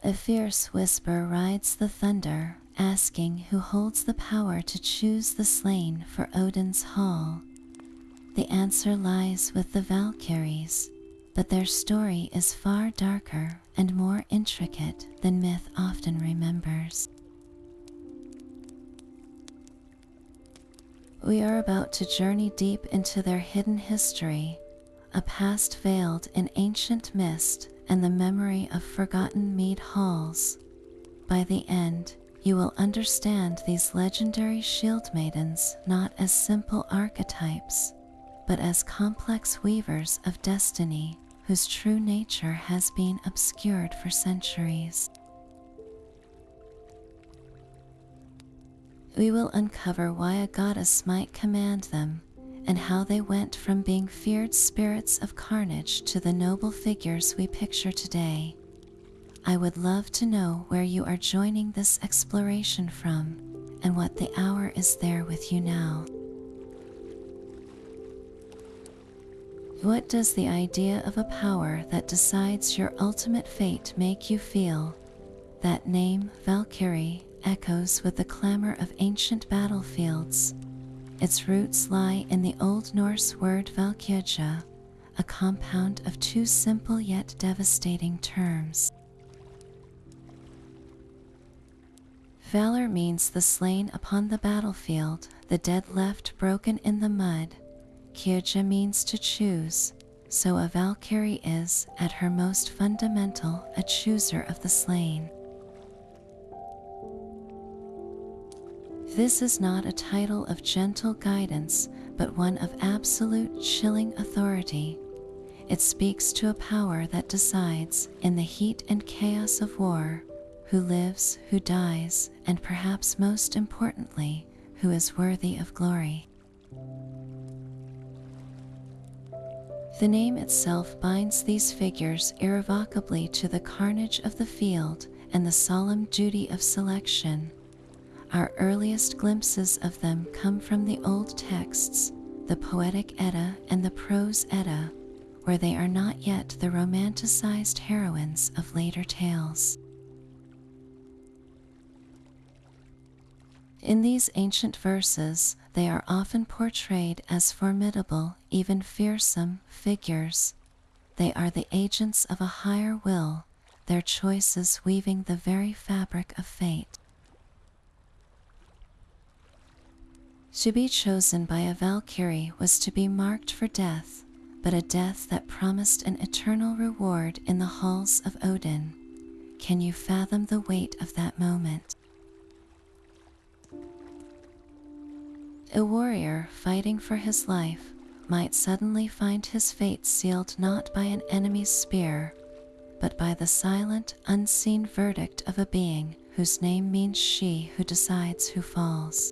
A fierce whisper rides the thunder, asking who holds the power to choose the slain for Odin's hall. The answer lies with the Valkyries, but their story is far darker and more intricate than myth often remembers. We are about to journey deep into their hidden history, a past veiled in ancient mist and the memory of forgotten mead halls. By the end, you will understand these legendary shield maidens not as simple archetypes, but as complex weavers of destiny whose true nature has been obscured for centuries. We will uncover why a goddess might command them, and how they went from being feared spirits of carnage to the noble figures we picture today. I would love to know where you are joining this exploration from, and what the hour is there with you now. What does the idea of a power that decides your ultimate fate make you feel? That name, Valkyrie, echoes with the clamor of ancient battlefields. Its roots lie in the Old Norse word Valkyria, a compound of two simple yet devastating terms. Valor means the slain upon the battlefield, the dead left broken in the mud. Kyrja means to choose, so a Valkyrie is, at her most fundamental, a chooser of the slain. This is not a title of gentle guidance, but one of absolute chilling authority. It speaks to a power that decides, in the heat and chaos of war, who lives, who dies, and perhaps most importantly, who is worthy of glory. The name itself binds these figures irrevocably to the carnage of the field and the solemn duty of selection. Our earliest glimpses of them come from the old texts, the Poetic Edda and the Prose Edda, where they are not yet the romanticized heroines of later tales. In these ancient verses, they are often portrayed as formidable, even fearsome, figures. They are the agents of a higher will, their choices weaving the very fabric of fate. To be chosen by a Valkyrie was to be marked for death, but a death that promised an eternal reward in the halls of Odin. Can you fathom the weight of that moment? A warrior fighting for his life might suddenly find his fate sealed not by an enemy's spear, but by the silent, unseen verdict of a being whose name means she who decides who falls.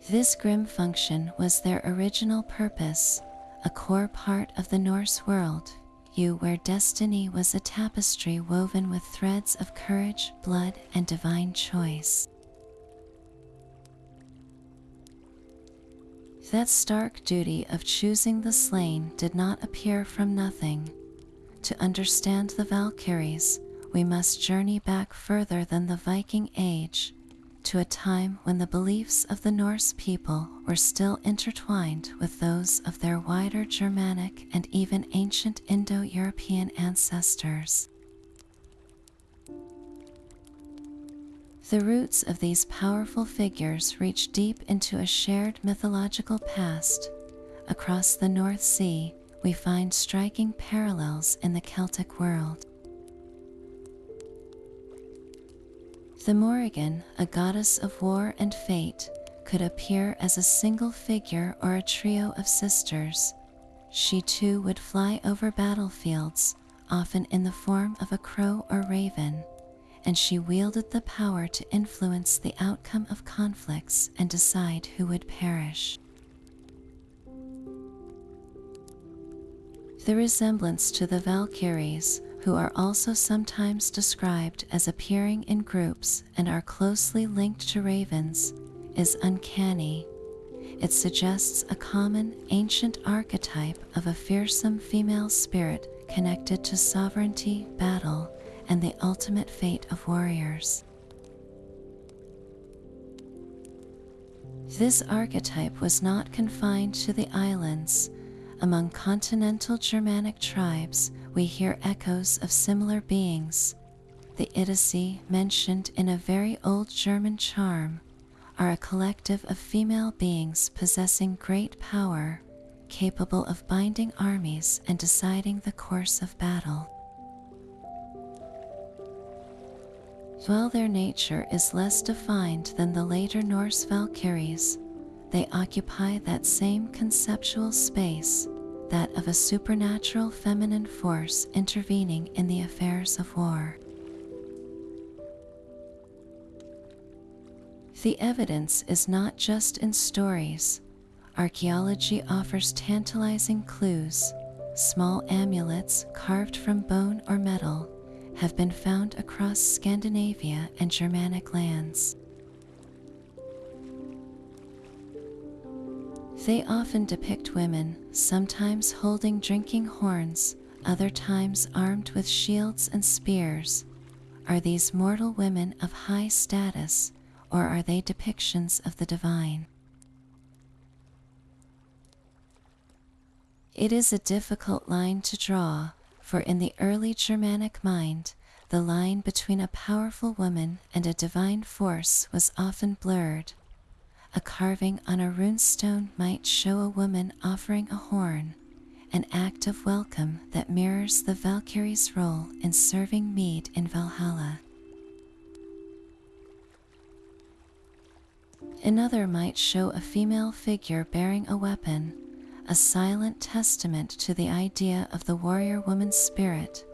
This grim function was their original purpose, a core part of the Norse world, where destiny was a tapestry woven with threads of courage, blood, and divine choice. That stark duty of choosing the slain did not appear from nothing. To understand the Valkyries, we must journey back further than the Viking Age, to a time when the beliefs of the Norse people were still intertwined with those of their wider Germanic and even ancient Indo-European ancestors. The roots of these powerful figures reach deep into a shared mythological past. Across the North Sea, we find striking parallels in the Celtic world. The Morrigan, a goddess of war and fate, could appear as a single figure or a trio of sisters. She too would fly over battlefields, often in the form of a crow or raven, and she wielded the power to influence the outcome of conflicts and decide who would perish. The resemblance to the Valkyries, who are also sometimes described as appearing in groups and are closely linked to ravens, is uncanny. It suggests a common, ancient archetype of a fearsome female spirit connected to sovereignty, battle, and the ultimate fate of warriors. This archetype was not confined to the islands. Among continental Germanic tribes, we hear echoes of similar beings. The Idisi, mentioned in a very old German charm, are a collective of female beings possessing great power, capable of binding armies and deciding the course of battle. While their nature is less defined than the later Norse Valkyries, they occupy that same conceptual space, that of a supernatural feminine force intervening in the affairs of war. The evidence is not just in stories. Archaeology offers tantalizing clues. Small amulets carved from bone or metal have been found across Scandinavia and Germanic lands. They often depict women, sometimes holding drinking horns, other times armed with shields and spears. Are these mortal women of high status, or are they depictions of the divine? It is a difficult line to draw, for in the early Germanic mind, the line between a powerful woman and a divine force was often blurred. A carving on a runestone might show a woman offering a horn, an act of welcome that mirrors the Valkyrie's role in serving mead in Valhalla. Another might show a female figure bearing a weapon, a silent testament to the idea of the warrior woman's spirit.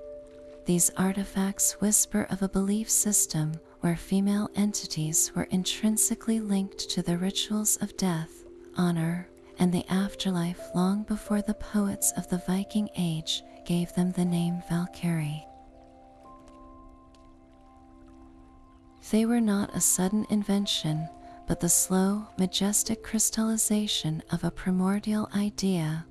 These artifacts whisper of a belief system where female entities were intrinsically linked to the rituals of death, honor, and the afterlife long before the poets of the Viking Age gave them the name Valkyrie. They were not a sudden invention, but the slow, majestic crystallization of a primordial idea,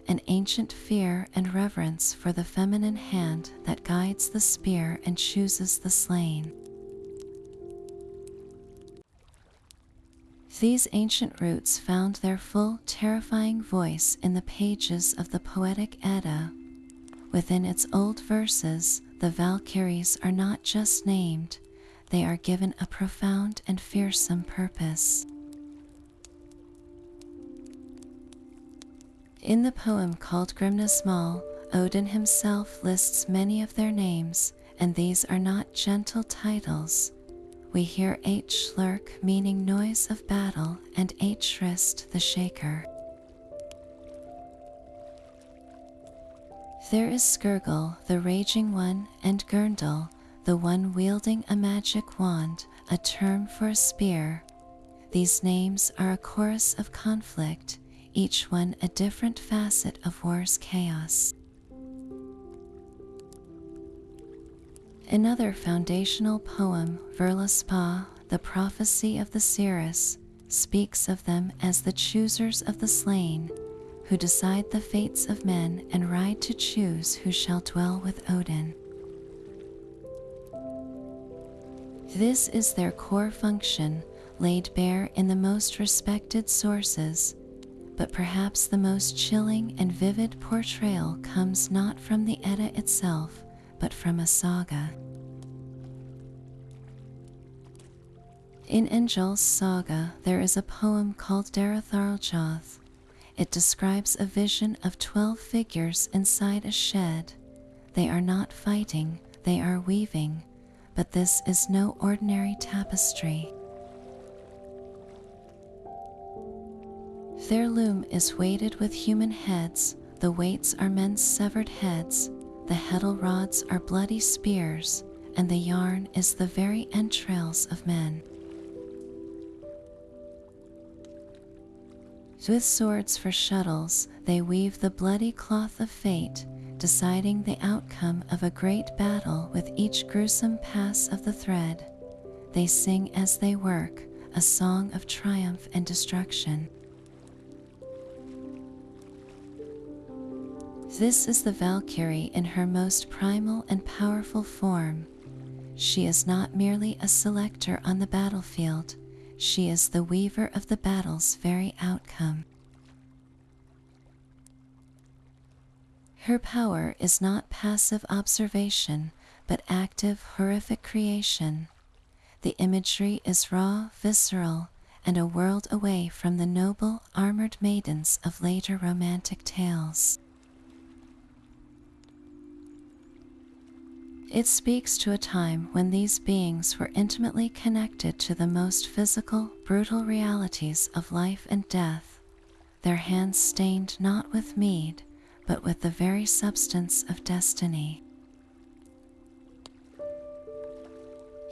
an ancient fear and reverence for the feminine hand that guides the spear and chooses the slain. These ancient roots found their full, terrifying voice in the pages of the Poetic Edda. Within its old verses, the Valkyries are not just named, they are given a profound and fearsome purpose. In the poem called Grimnismal, Odin himself lists many of their names, and these are not gentle titles. We hear Hlurk, meaning noise of battle, and Hrist, the shaker. There is Skirgul, the raging one, and Gurndal, the one wielding a magic wand, a term for a spear. These names are a chorus of conflict, each one a different facet of war's chaos. Another foundational poem, Verlaspa, the prophecy of the seers, speaks of them as the choosers of the slain, who decide the fates of men and ride to choose who shall dwell with Odin. This is their core function, laid bare in the most respected sources, but perhaps the most chilling and vivid portrayal comes not from the Edda itself, but from a saga. In Engil's saga, there is a poem called Daratharljoth. It describes a vision of 12 figures inside a shed. They are not fighting, they are weaving, but this is no ordinary tapestry. Their loom is weighted with human heads, the weights are men's severed heads, the heddle rods are bloody spears, and the yarn is the very entrails of men. With swords for shuttles, they weave the bloody cloth of fate, deciding the outcome of a great battle with each gruesome pass of the thread. They sing as they work, a song of triumph and destruction. This is the Valkyrie in her most primal and powerful form. She is not merely a selector on the battlefield, she is the weaver of the battle's very outcome. Her power is not passive observation, but active, horrific creation. The imagery is raw, visceral, and a world away from the noble, armored maidens of later romantic tales. It speaks to a time when these beings were intimately connected to the most physical, brutal realities of life and death, their hands stained not with mead, but with the very substance of destiny.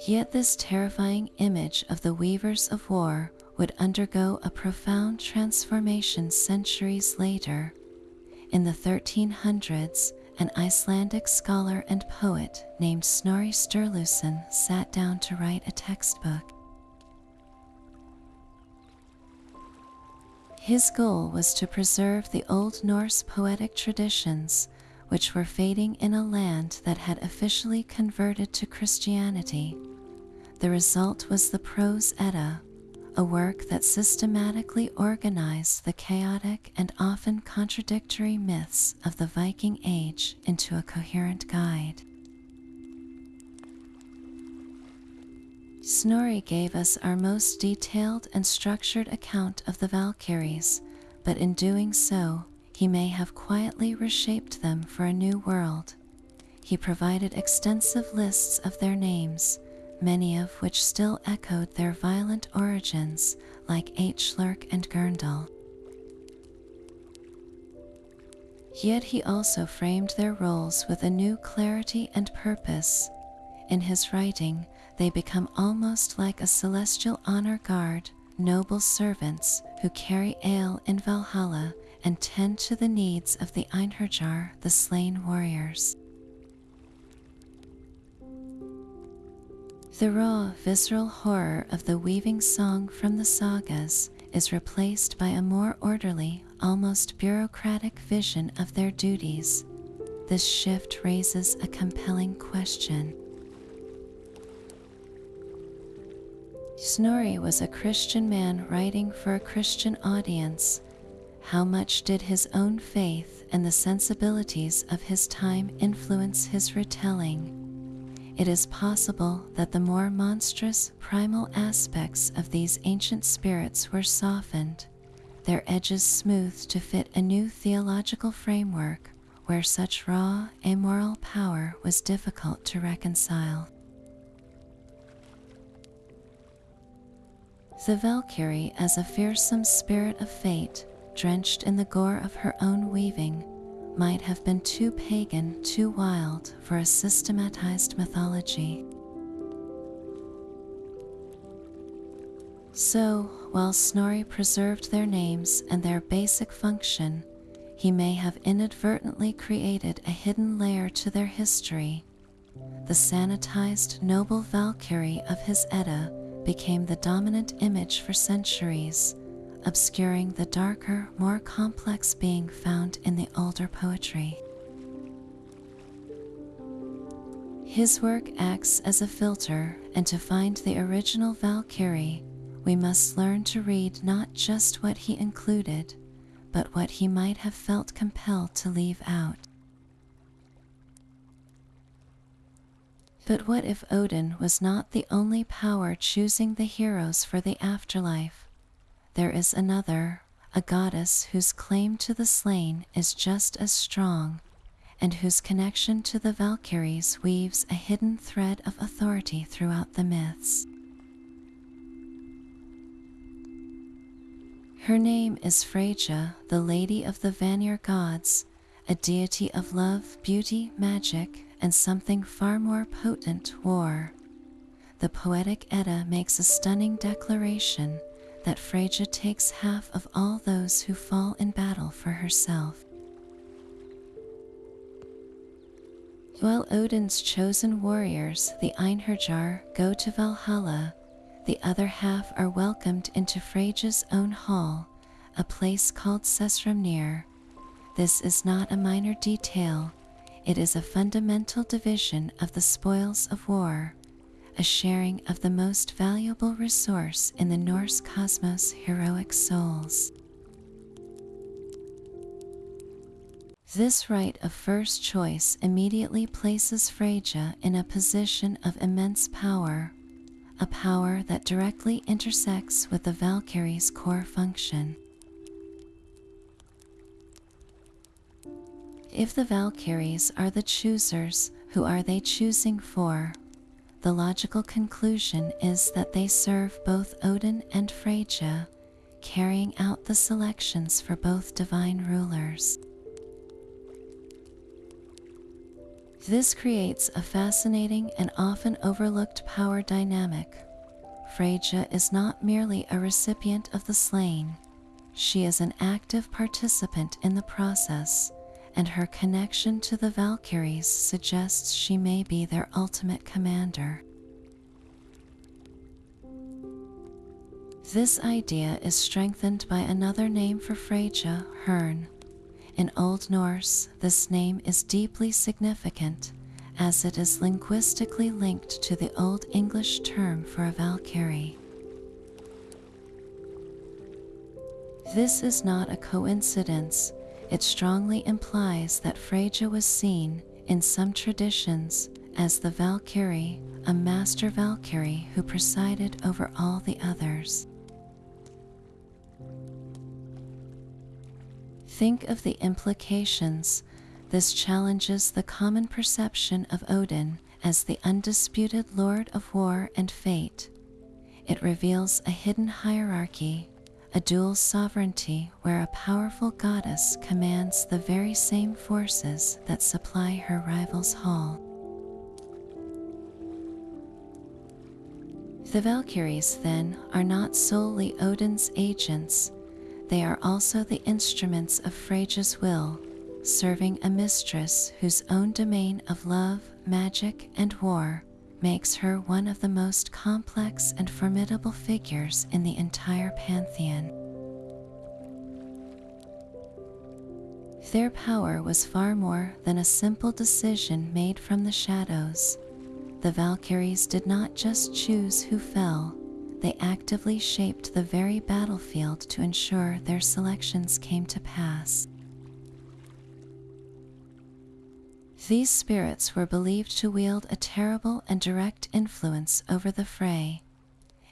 Yet this terrifying image of the weavers of war would undergo a profound transformation centuries later. In the 1300s, an Icelandic scholar and poet named Snorri Sturluson sat down to write a textbook. His goal was to preserve the Old Norse poetic traditions, which were fading in a land that had officially converted to Christianity. The result was the Prose Edda, a work that systematically organized the chaotic and often contradictory myths of the Viking Age into a coherent guide. Snorri gave us our most detailed and structured account of the Valkyries, but in doing so, he may have quietly reshaped them for a new world. He provided extensive lists of their names, many of which still echoed their violent origins, like Aechlurk and Grendel. Yet he also framed their roles with a new clarity and purpose. In his writing, they become almost like a celestial honor guard, noble servants who carry ale in Valhalla and tend to the needs of the Einherjar, the slain warriors. The raw, visceral horror of the weaving song from the sagas is replaced by a more orderly, almost bureaucratic vision of their duties. This shift raises a compelling question. Snorri was a Christian man writing for a Christian audience. How much did his own faith and the sensibilities of his time influence his retelling? It is possible that the more monstrous, primal aspects of these ancient spirits were softened, their edges smoothed to fit a new theological framework where such raw, amoral power was difficult to reconcile. The Valkyrie, as a fearsome spirit of fate, drenched in the gore of her own weaving, might have been too pagan, too wild for a systematized mythology. So, while Snorri preserved their names and their basic function, he may have inadvertently created a hidden layer to their history. The sanitized, noble Valkyrie of his Edda became the dominant image for centuries, obscuring the darker, more complex being found in the older poetry. His work acts as a filter, and to find the original Valkyrie, we must learn to read not just what he included, but what he might have felt compelled to leave out. But what if Odin was not the only power choosing the heroes for the afterlife? There is another, a goddess whose claim to the slain is just as strong, and whose connection to the Valkyries weaves a hidden thread of authority throughout the myths. Her name is Freyja, the Lady of the Vanir gods, a deity of love, beauty, magic, and something far more potent, war. The Poetic Edda makes a stunning declaration that Freyja takes half of all those who fall in battle for herself. While Odin's chosen warriors, the Einherjar, go to Valhalla, the other half are welcomed into Freyja's own hall, a place called Sessrumnir. This is not a minor detail, it is a fundamental division of the spoils of war, a sharing of the most valuable resource in the Norse cosmos, heroic souls. This right of first choice immediately places Freyja in a position of immense power, a power that directly intersects with the Valkyrie's core function. If the Valkyries are the choosers, who are they choosing for? The logical conclusion is that they serve both Odin and Freyja, carrying out the selections for both divine rulers. This creates a fascinating and often overlooked power dynamic. Freyja is not merely a recipient of the slain, she is an active participant in the process, and her connection to the Valkyries suggests she may be their ultimate commander. This idea is strengthened by another name for Freyja, Herne. In Old Norse, this name is deeply significant, as it is linguistically linked to the Old English term for a Valkyrie. This is not a coincidence. It strongly implies that Freyja was seen, in some traditions, as the Valkyrie, a master Valkyrie who presided over all the others. Think of the implications. This challenges the common perception of Odin as the undisputed Lord of War and Fate. It reveals a hidden hierarchy, a dual sovereignty where a powerful goddess commands the very same forces that supply her rival's hall. The Valkyries, then, are not solely Odin's agents. They are also the instruments of Freyja's will, serving a mistress whose own domain of love, magic, and war makes her one of the most complex and formidable figures in the entire pantheon. Their power was far more than a simple decision made from the shadows. The Valkyries did not just choose who fell, they actively shaped the very battlefield to ensure their selections came to pass. These spirits were believed to wield a terrible and direct influence over the fray.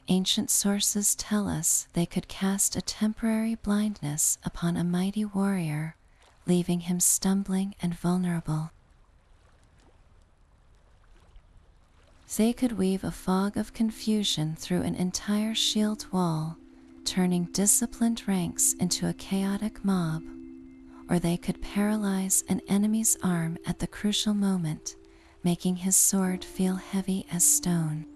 Ancient sources tell us they could cast a temporary blindness upon a mighty warrior, leaving him stumbling and vulnerable. They could weave a fog of confusion through an entire shield wall, turning disciplined ranks into a chaotic mob, or they could paralyze an enemy's arm at the crucial moment, making his sword feel heavy as stone.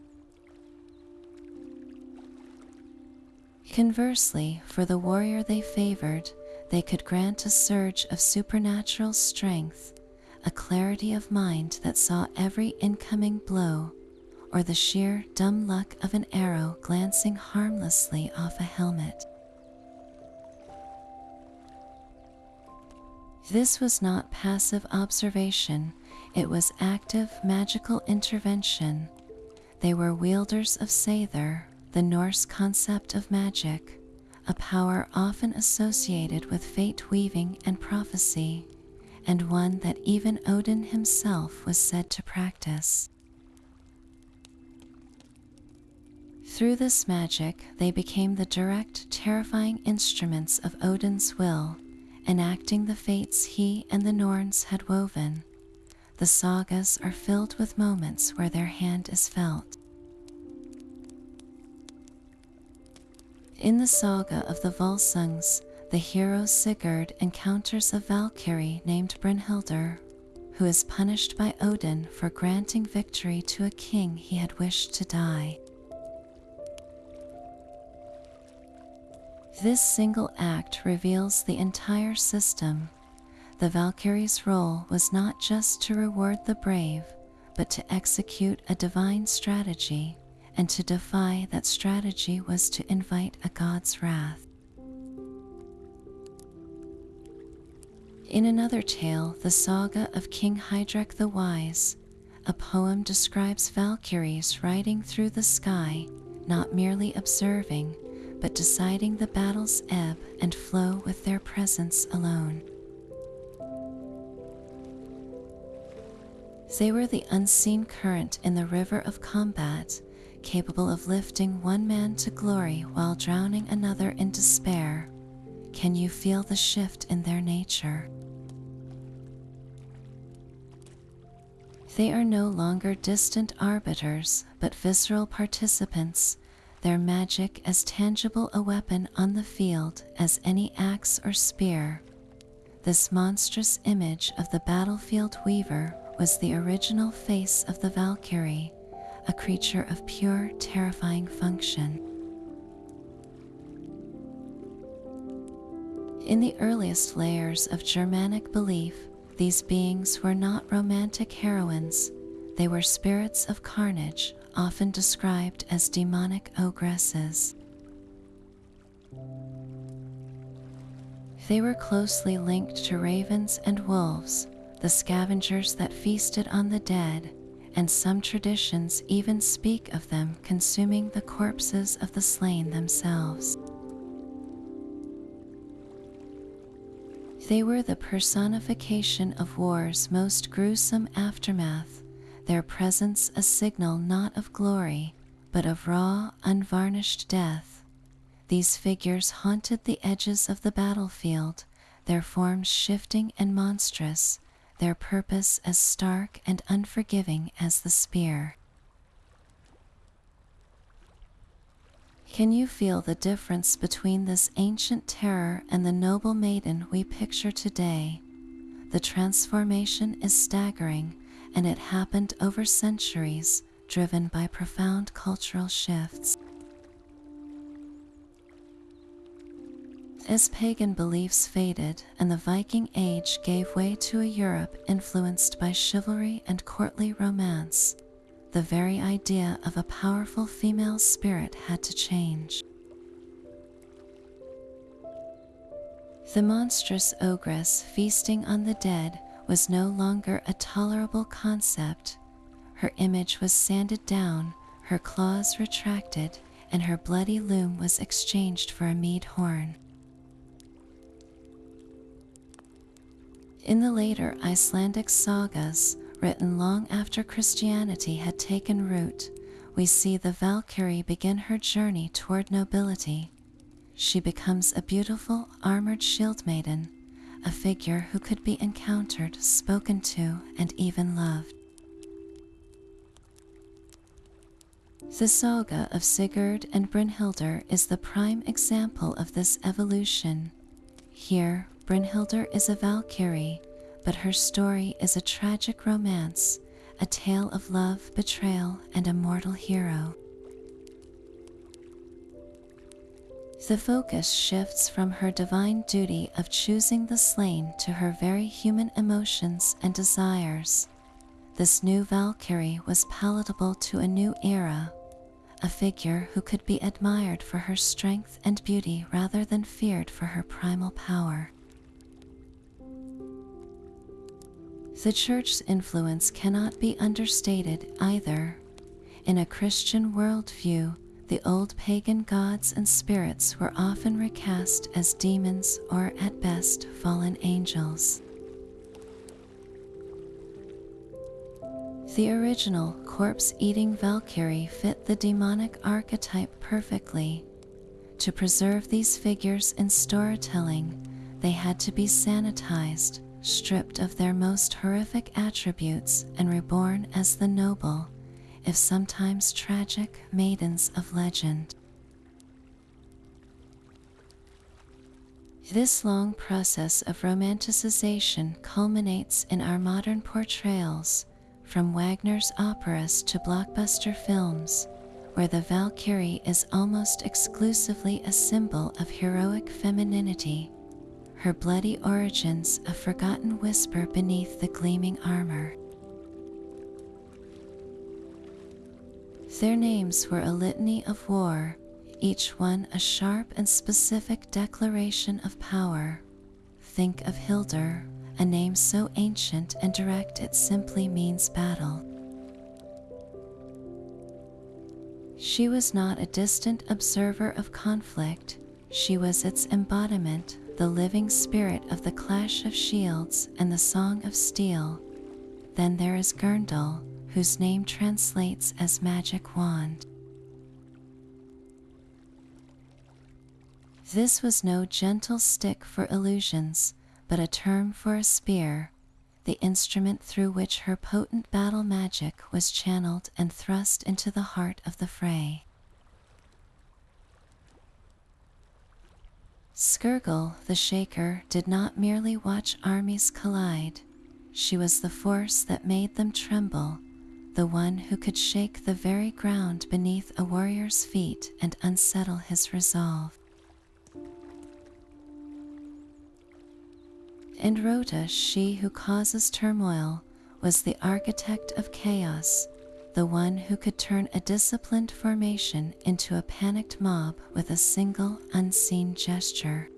Conversely, for the warrior they favored, they could grant a surge of supernatural strength, a clarity of mind that saw every incoming blow, or the sheer dumb luck of an arrow glancing harmlessly off a helmet. This was not passive observation, it was active magical intervention. They were wielders of Seidr, the Norse concept of magic, a power often associated with fate weaving and prophecy, and one that even Odin himself was said to practice. Through this magic, they became the direct, terrifying instruments of Odin's will, enacting the fates he and the Norns had woven. The sagas are filled with moments where their hand is felt. In the saga of the Volsungs, the hero Sigurd encounters a Valkyrie named Brynhildr, who is punished by Odin for granting victory to a king he had wished to die. This single act reveals the entire system. The Valkyrie's role was not just to reward the brave, but to execute a divine strategy, and to defy that strategy was to invite a god's wrath. In another tale, the saga of King Heidrek the Wise, a poem describes Valkyries riding through the sky, not merely observing, but deciding the battle's ebb and flow with their presence alone. They were the unseen current in the river of combat, capable of lifting one man to glory while drowning another in despair. Can you feel the shift in their nature? They are no longer distant arbiters, but visceral participants, their magic as tangible a weapon on the field as any axe or spear. This monstrous image of the battlefield weaver was the original face of the Valkyrie, a creature of pure, terrifying function. In the earliest layers of Germanic belief, these beings were not romantic heroines. They were spirits of carnage, often described as demonic ogresses. They were closely linked to ravens and wolves, the scavengers that feasted on the dead, and some traditions even speak of them consuming the corpses of the slain themselves. They were the personification of war's most gruesome aftermath, their presence a signal not of glory, but of raw, unvarnished death. These figures haunted the edges of the battlefield, their forms shifting and monstrous, their purpose as stark and unforgiving as the spear. Can you feel the difference between this ancient terror and the noble maiden we picture today? The transformation is staggering, and it happened over centuries, driven by profound cultural shifts. As pagan beliefs faded and the Viking Age gave way to a Europe influenced by chivalry and courtly romance, the very idea of a powerful female spirit had to change. The monstrous ogress feasting on the dead was no longer a tolerable concept. Her image was sanded down, her claws retracted, and her bloody loom was exchanged for a mead horn. In the later Icelandic sagas, written long after Christianity had taken root, we see the Valkyrie begin her journey toward nobility. She becomes a beautiful, armored shield maiden, a figure who could be encountered, spoken to, and even loved. The saga of Sigurd and Brynhildr is the prime example of this evolution. Here, Brynhildr is a Valkyrie, but her story is a tragic romance, a tale of love, betrayal, and a mortal hero. The focus shifts from her divine duty of choosing the slain to her very human emotions and desires. This new Valkyrie was palatable to a new era, a figure who could be admired for her strength and beauty rather than feared for her primal power. The Church's influence cannot be understated either. In a Christian worldview, the old pagan gods and spirits were often recast as demons or, at best, fallen angels. The original corpse-eating Valkyrie fit the demonic archetype perfectly. To preserve these figures in storytelling, they had to be sanitized, stripped of their most horrific attributes, and reborn as the noble, if sometimes tragic, maidens of legend. This long process of romanticization culminates in our modern portrayals, from Wagner's operas to blockbuster films, where the Valkyrie is almost exclusively a symbol of heroic femininity, her bloody origins a forgotten whisper beneath the gleaming armor. Their names were a litany of war, each one a sharp and specific declaration of power. Think of Hildr, a name so ancient and direct it simply means battle. She was not a distant observer of conflict, she was its embodiment, the living spirit of the clash of shields and the song of steel. Then there is Grendel, whose name translates as magic wand. This was no gentle stick for illusions, but a term for a spear, the instrument through which her potent battle magic was channeled and thrust into the heart of the fray. Skirgul, the Shaker, did not merely watch armies collide. She was the force that made them tremble, the one who could shake the very ground beneath a warrior's feet and unsettle his resolve. And Rhoda, she who causes turmoil, was the architect of chaos, the one who could turn a disciplined formation into a panicked mob with a single unseen gesture.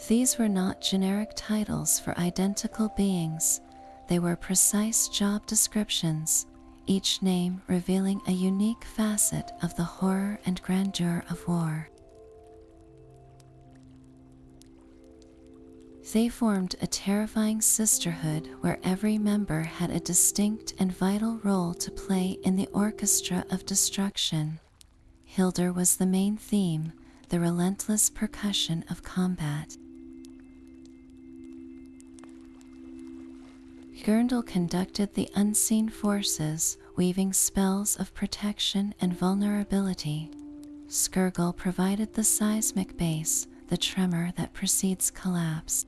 These were not generic titles for identical beings, they were precise job descriptions, each name revealing a unique facet of the horror and grandeur of war. They formed a terrifying sisterhood where every member had a distinct and vital role to play in the orchestra of destruction. Hildr was the main theme, the relentless percussion of combat. Grendel conducted the unseen forces, weaving spells of protection and vulnerability. Skirgul provided the seismic base, the tremor that precedes collapse.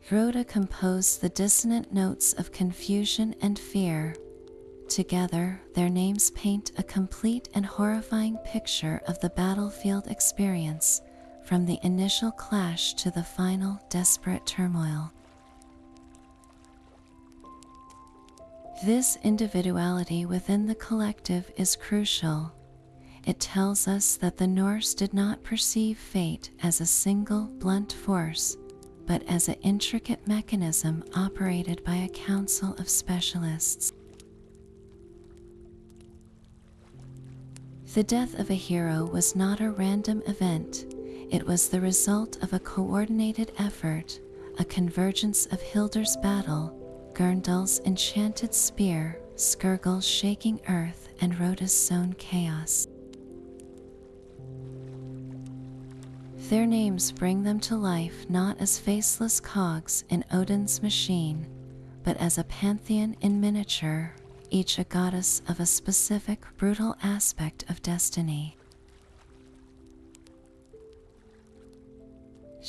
Rhoda composed the dissonant notes of confusion and fear. Together, their names paint a complete and horrifying picture of the battlefield experience, from the initial clash to the final desperate turmoil. This individuality within the collective is crucial. It tells us that the Norse did not perceive fate as a single, blunt force, but as an intricate mechanism operated by a council of specialists. The death of a hero was not a random event. It was the result of a coordinated effort, a convergence of Hildr's battle, Grendel's enchanted spear, Skirgul's shaking earth, and Rhoda's sown chaos. Their names bring them to life not as faceless cogs in Odin's machine, but as a pantheon in miniature, each a goddess of a specific brutal aspect of destiny.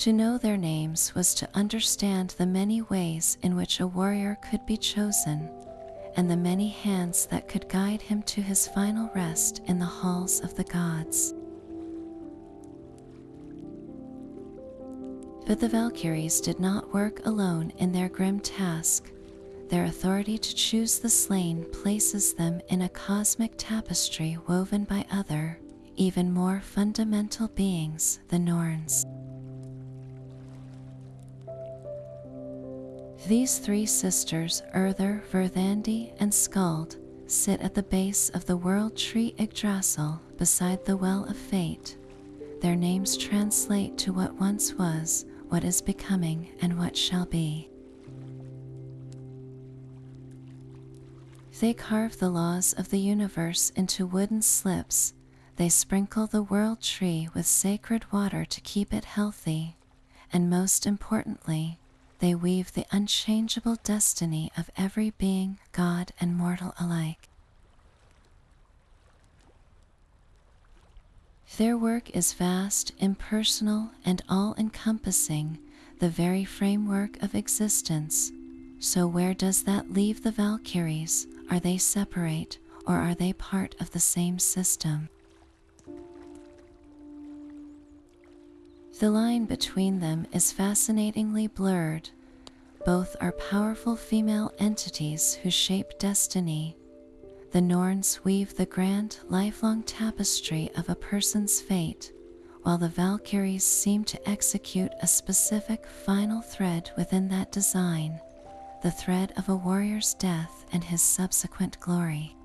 To know their names was to understand the many ways in which a warrior could be chosen, and the many hands that could guide him to his final rest in the halls of the gods. But the Valkyries did not work alone in their grim task. Their authority to choose the slain places them in a cosmic tapestry woven by other, even more fundamental beings, the Norns. These three sisters, Urther, Verdandi, and Skuld, sit at the base of the world tree Yggdrasil beside the Well of Fate. Their names translate to what once was, what is becoming, and what shall be. They carve the laws of the universe into wooden slips. They sprinkle the world tree with sacred water to keep it healthy. And most importantly, they weave the unchangeable destiny of every being, god and mortal alike. Their work is vast, impersonal, and all-encompassing, the very framework of existence. So where does that leave the Valkyries? Are they separate, or are they part of the same system? The line between them is fascinatingly blurred. Both are powerful female entities who shape destiny. the Norns weave the grand, lifelong tapestry of a person's fate, while the Valkyries seem to execute a specific final thread within that design, the thread of a warrior's death and his subsequent glory.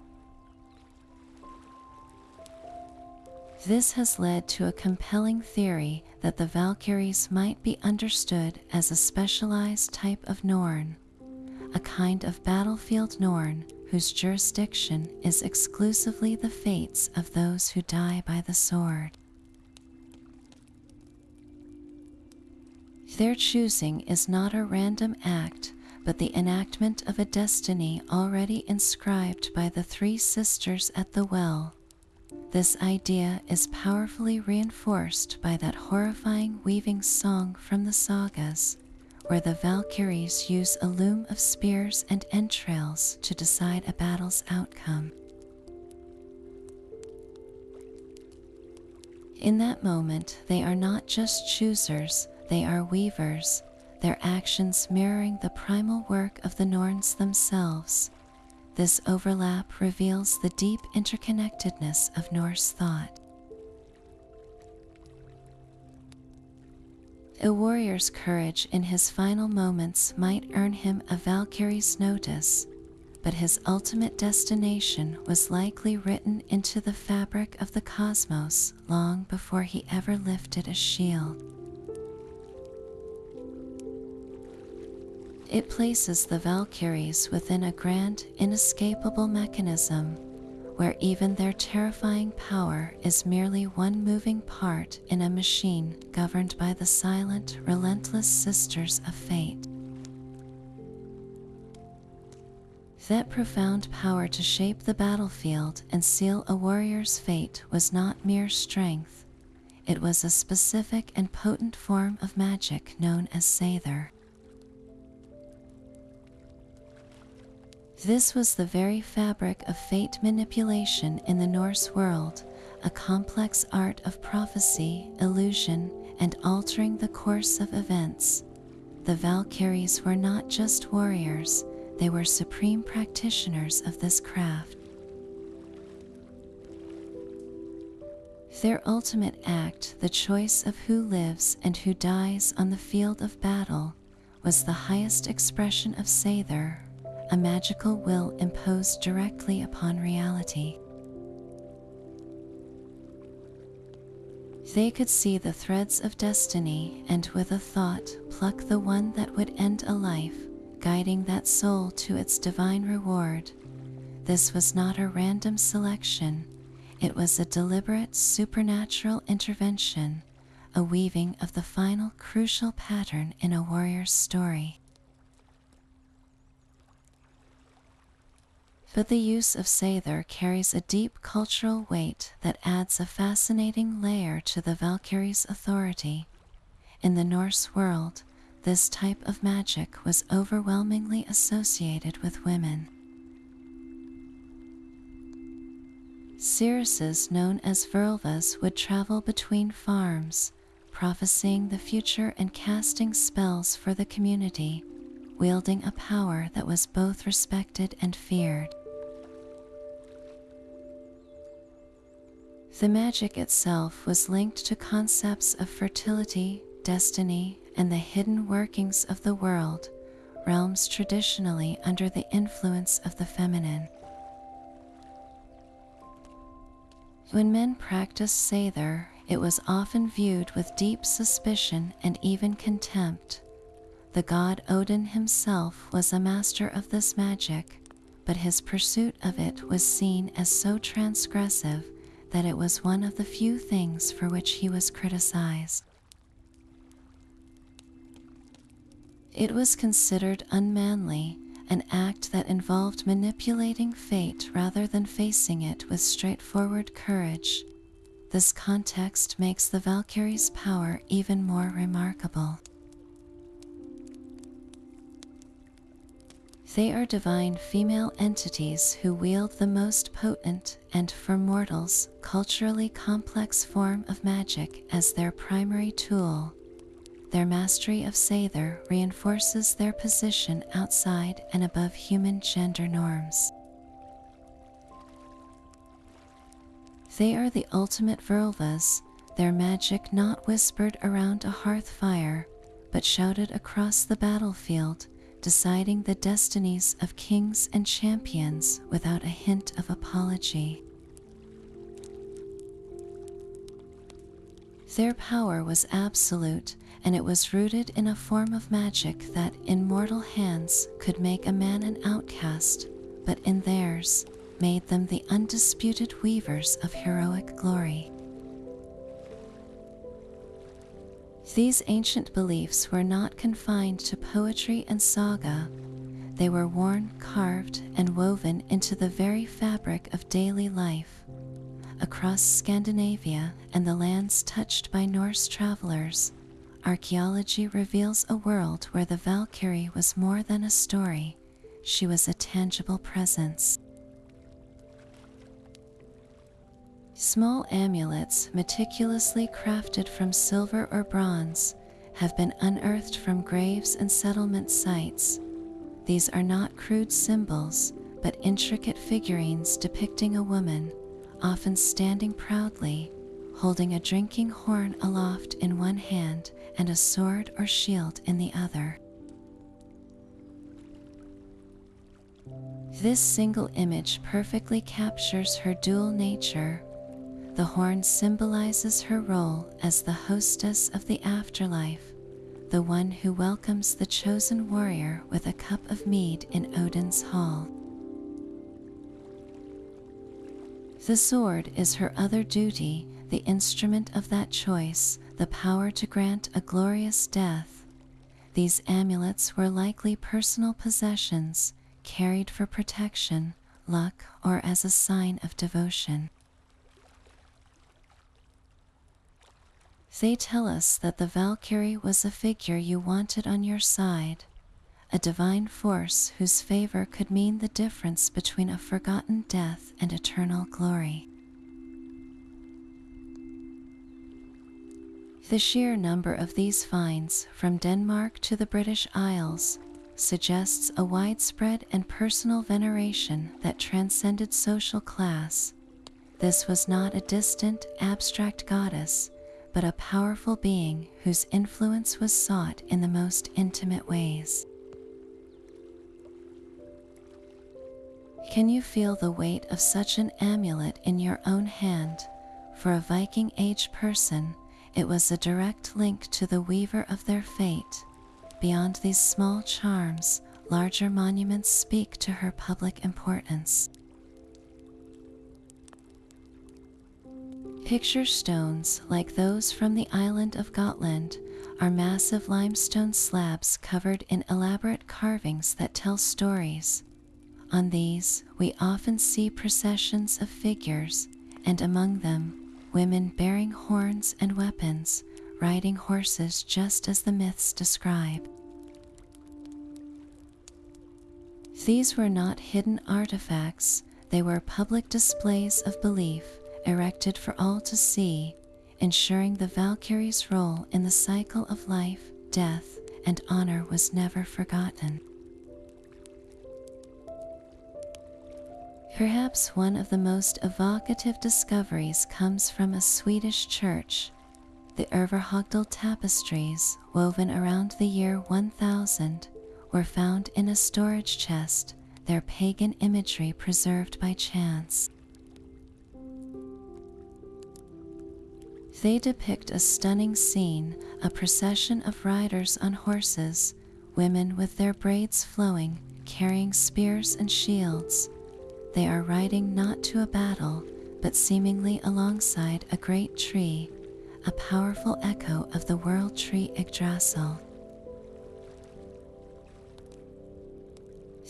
This has led to a compelling theory that the Valkyries might be understood as a specialized type of Norn, a kind of battlefield Norn whose jurisdiction is exclusively the fates of those who die by the sword. Their choosing is not a random act, but the enactment of a destiny already inscribed by the three sisters at the well. This idea is powerfully reinforced by that horrifying weaving song from the sagas, where the Valkyries use a loom of spears and entrails to decide a battle's outcome. In that moment, they are not just choosers, they are weavers, their actions mirroring the primal work of the Norns themselves. This overlap reveals the deep interconnectedness of Norse thought. A warrior's courage in his final moments might earn him a Valkyrie's notice, but his ultimate destination was likely written into the fabric of the cosmos long before he ever lifted a shield. It places the Valkyries within a grand, inescapable mechanism, where even their terrifying power is merely one moving part in a machine governed by the silent, relentless sisters of fate. That profound power to shape the battlefield and seal a warrior's fate was not mere strength. It was a specific and potent form of magic known as Seidr. This was the very fabric of fate manipulation in the Norse world, a complex art of prophecy, illusion, and altering the course of events. The Valkyries were not just warriors, they were supreme practitioners of this craft. Their ultimate act, the choice of who lives and who dies on the field of battle, was the highest expression of Seidr, a magical will imposed directly upon reality. They could see the threads of destiny and with a thought pluck the one that would end a life, guiding that soul to its divine reward. This was not a random selection, it was a deliberate supernatural intervention, a weaving of the final crucial pattern in a warrior's story. But the use of Seidr carries a deep cultural weight that adds a fascinating layer to the Valkyrie's authority. In the Norse world, this type of magic was overwhelmingly associated with women. Seerresses known as Völvas would travel between farms, prophesying the future and casting spells for the community, wielding a power that was both respected and feared. The magic itself was linked to concepts of fertility, destiny, and the hidden workings of the world, realms traditionally under the influence of the feminine. When men practiced Seidr, it was often viewed with deep suspicion and even contempt. The god Odin himself was a master of this magic, but his pursuit of it was seen as so transgressive that it was one of the few things for which he was criticized. It was considered unmanly, an act that involved manipulating fate rather than facing it with straightforward courage. This context makes the Valkyrie's power even more remarkable. They are divine female entities who wield the most potent and, for mortals, culturally complex form of magic as their primary tool. Their mastery of Seidr reinforces their position outside and above human gender norms. They are the ultimate Vrulvas, their magic not whispered around a hearth fire, but shouted across the battlefield, deciding the destinies of kings and champions without a hint of apology. Their power was absolute, and it was rooted in a form of magic that, in mortal hands, could make a man an outcast, but in theirs, made them the undisputed weavers of heroic glory. These ancient beliefs were not confined to poetry and saga. They were worn, carved, and woven into the very fabric of daily life. Across Scandinavia and the lands touched by Norse travelers, archaeology reveals a world where the Valkyrie was more than a story. She was a tangible presence. Small amulets meticulously crafted from silver or bronze have been unearthed from graves and settlement sites. These are not crude symbols, but intricate figurines depicting a woman, often standing proudly, holding a drinking horn aloft in one hand and a sword or shield in the other. This single image perfectly captures her dual nature. The horn symbolizes her role as the hostess of the afterlife, the one who welcomes the chosen warrior with a cup of mead in Odin's hall. The sword is her other duty, the instrument of that choice, the power to grant a glorious death. These amulets were likely personal possessions, carried for protection, luck, or as a sign of devotion. They tell us that the Valkyrie was a figure you wanted on your side, a divine force whose favor could mean the difference between a forgotten death and eternal glory. The sheer number of these finds, from Denmark to the British Isles, suggests a widespread and personal veneration that transcended social class. This was not a distant, abstract goddess, but a powerful being whose influence was sought in the most intimate ways. Can you feel the weight of such an amulet in your own hand? For a Viking Age person, it was a direct link to the weaver of their fate. Beyond these small charms, larger monuments speak to her public importance. Picture stones like those from the island of Gotland are massive limestone slabs covered in elaborate carvings that tell stories. On these, we often see processions of figures, and among them, women bearing horns and weapons, riding horses just as the myths describe. These were not hidden artifacts, they were public displays of belief, erected for all to see, ensuring the Valkyrie's role in the cycle of life, death, and honor was never forgotten. Perhaps one of the most evocative discoveries comes from a Swedish church. The Överhogdal tapestries, woven around the year 1000, were found in a storage chest, their pagan imagery preserved by chance. They depict a stunning scene, a procession of riders on horses, women with their braids flowing, carrying spears and shields. They are riding not to a battle, but seemingly alongside a great tree, a powerful echo of the world tree Yggdrasil.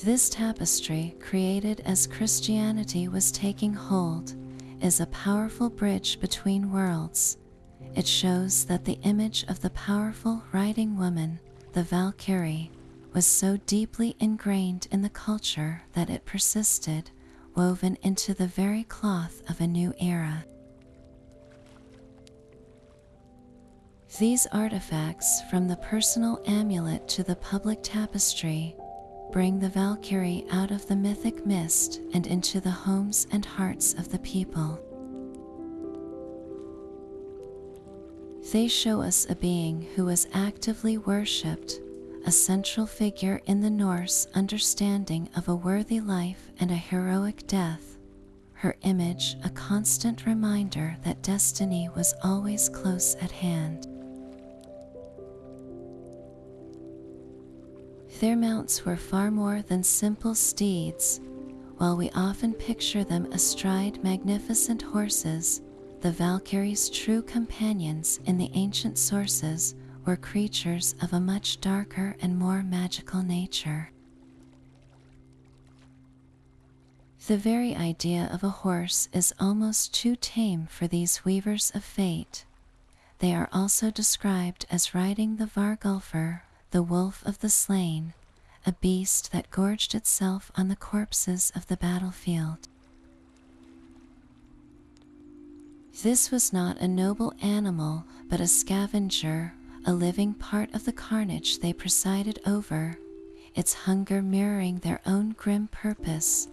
This tapestry, created as Christianity was taking hold, is a powerful bridge between worlds. It shows that the image of the powerful riding woman, the Valkyrie, was so deeply ingrained in the culture that it persisted, woven into the very cloth of a new era. These artifacts, from the personal amulet to the public tapestry, bring the Valkyrie out of the mythic mist and into the homes and hearts of the people. They show us a being who was actively worshipped, a central figure in the Norse understanding of a worthy life and a heroic death, her image a constant reminder that destiny was always close at hand. Their mounts were far more than simple steeds. While we often picture them astride magnificent horses, the Valkyries' true companions in the ancient sources were creatures of a much darker and more magical nature. The very idea of a horse is almost too tame for these weavers of fate. They are also described as riding the Vargulfur, the wolf of the slain, a beast that gorged itself on the corpses of the battlefield. This was not a noble animal, but a scavenger, a living part of the carnage they presided over, its hunger mirroring their own grim purpose.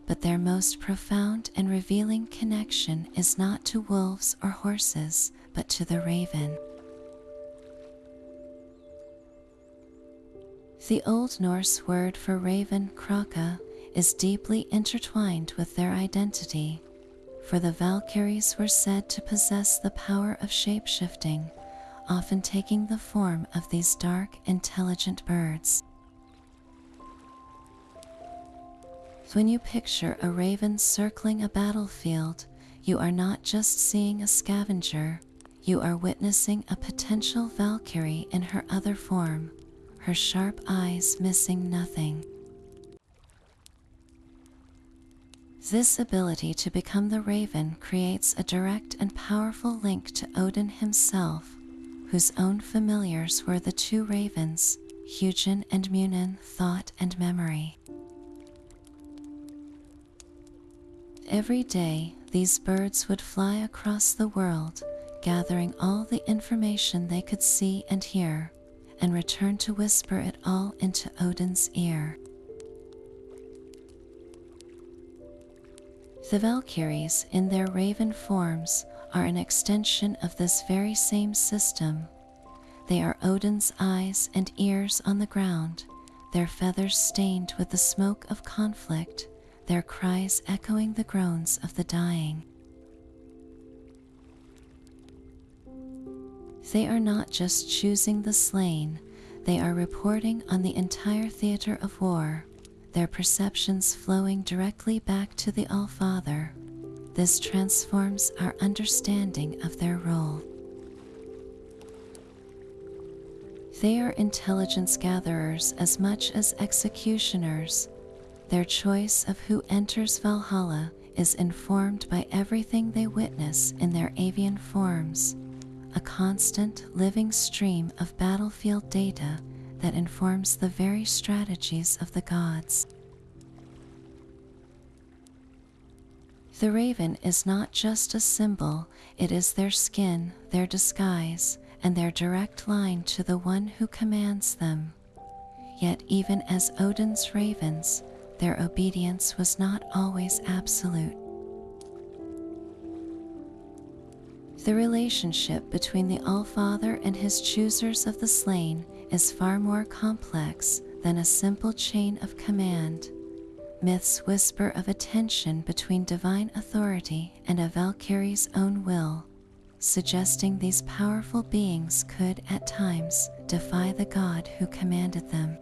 But their most profound and revealing connection is not to wolves or horses, but to the raven. The Old Norse word for raven, kraka, is deeply intertwined with their identity, for the Valkyries were said to possess the power of shapeshifting, often taking the form of these dark, intelligent birds. When you picture a raven circling a battlefield, you are not just seeing a scavenger, you are witnessing a potential Valkyrie in her other form, her sharp eyes missing nothing. This ability to become the raven creates a direct and powerful link to Odin himself, whose own familiars were the two ravens, Hugin and Munin, thought and memory. Every day, these birds would fly across the world, gathering all the information they could see and hear, and return to whisper it all into Odin's ear. The Valkyries, in their raven forms, are an extension of this very same system. They are Odin's eyes and ears on the ground, their feathers stained with the smoke of conflict, their cries echoing the groans of the dying. They are not just choosing the slain, they are reporting on the entire theater of war, their perceptions flowing directly back to the All-Father. This transforms our understanding of their role. They are intelligence gatherers as much as executioners. Their choice of who enters Valhalla is informed by everything they witness in their avian forms, a constant living stream of battlefield data that informs the very strategies of the gods. The raven is not just a symbol, it is their skin, their disguise, and their direct line to the one who commands them. Yet even as Odin's ravens, their obedience was not always absolute. The relationship between the All-Father and his choosers of the slain is far more complex than a simple chain of command. Myths whisper of a tension between divine authority and a Valkyrie's own will, suggesting these powerful beings could, at times, defy the god who commanded them.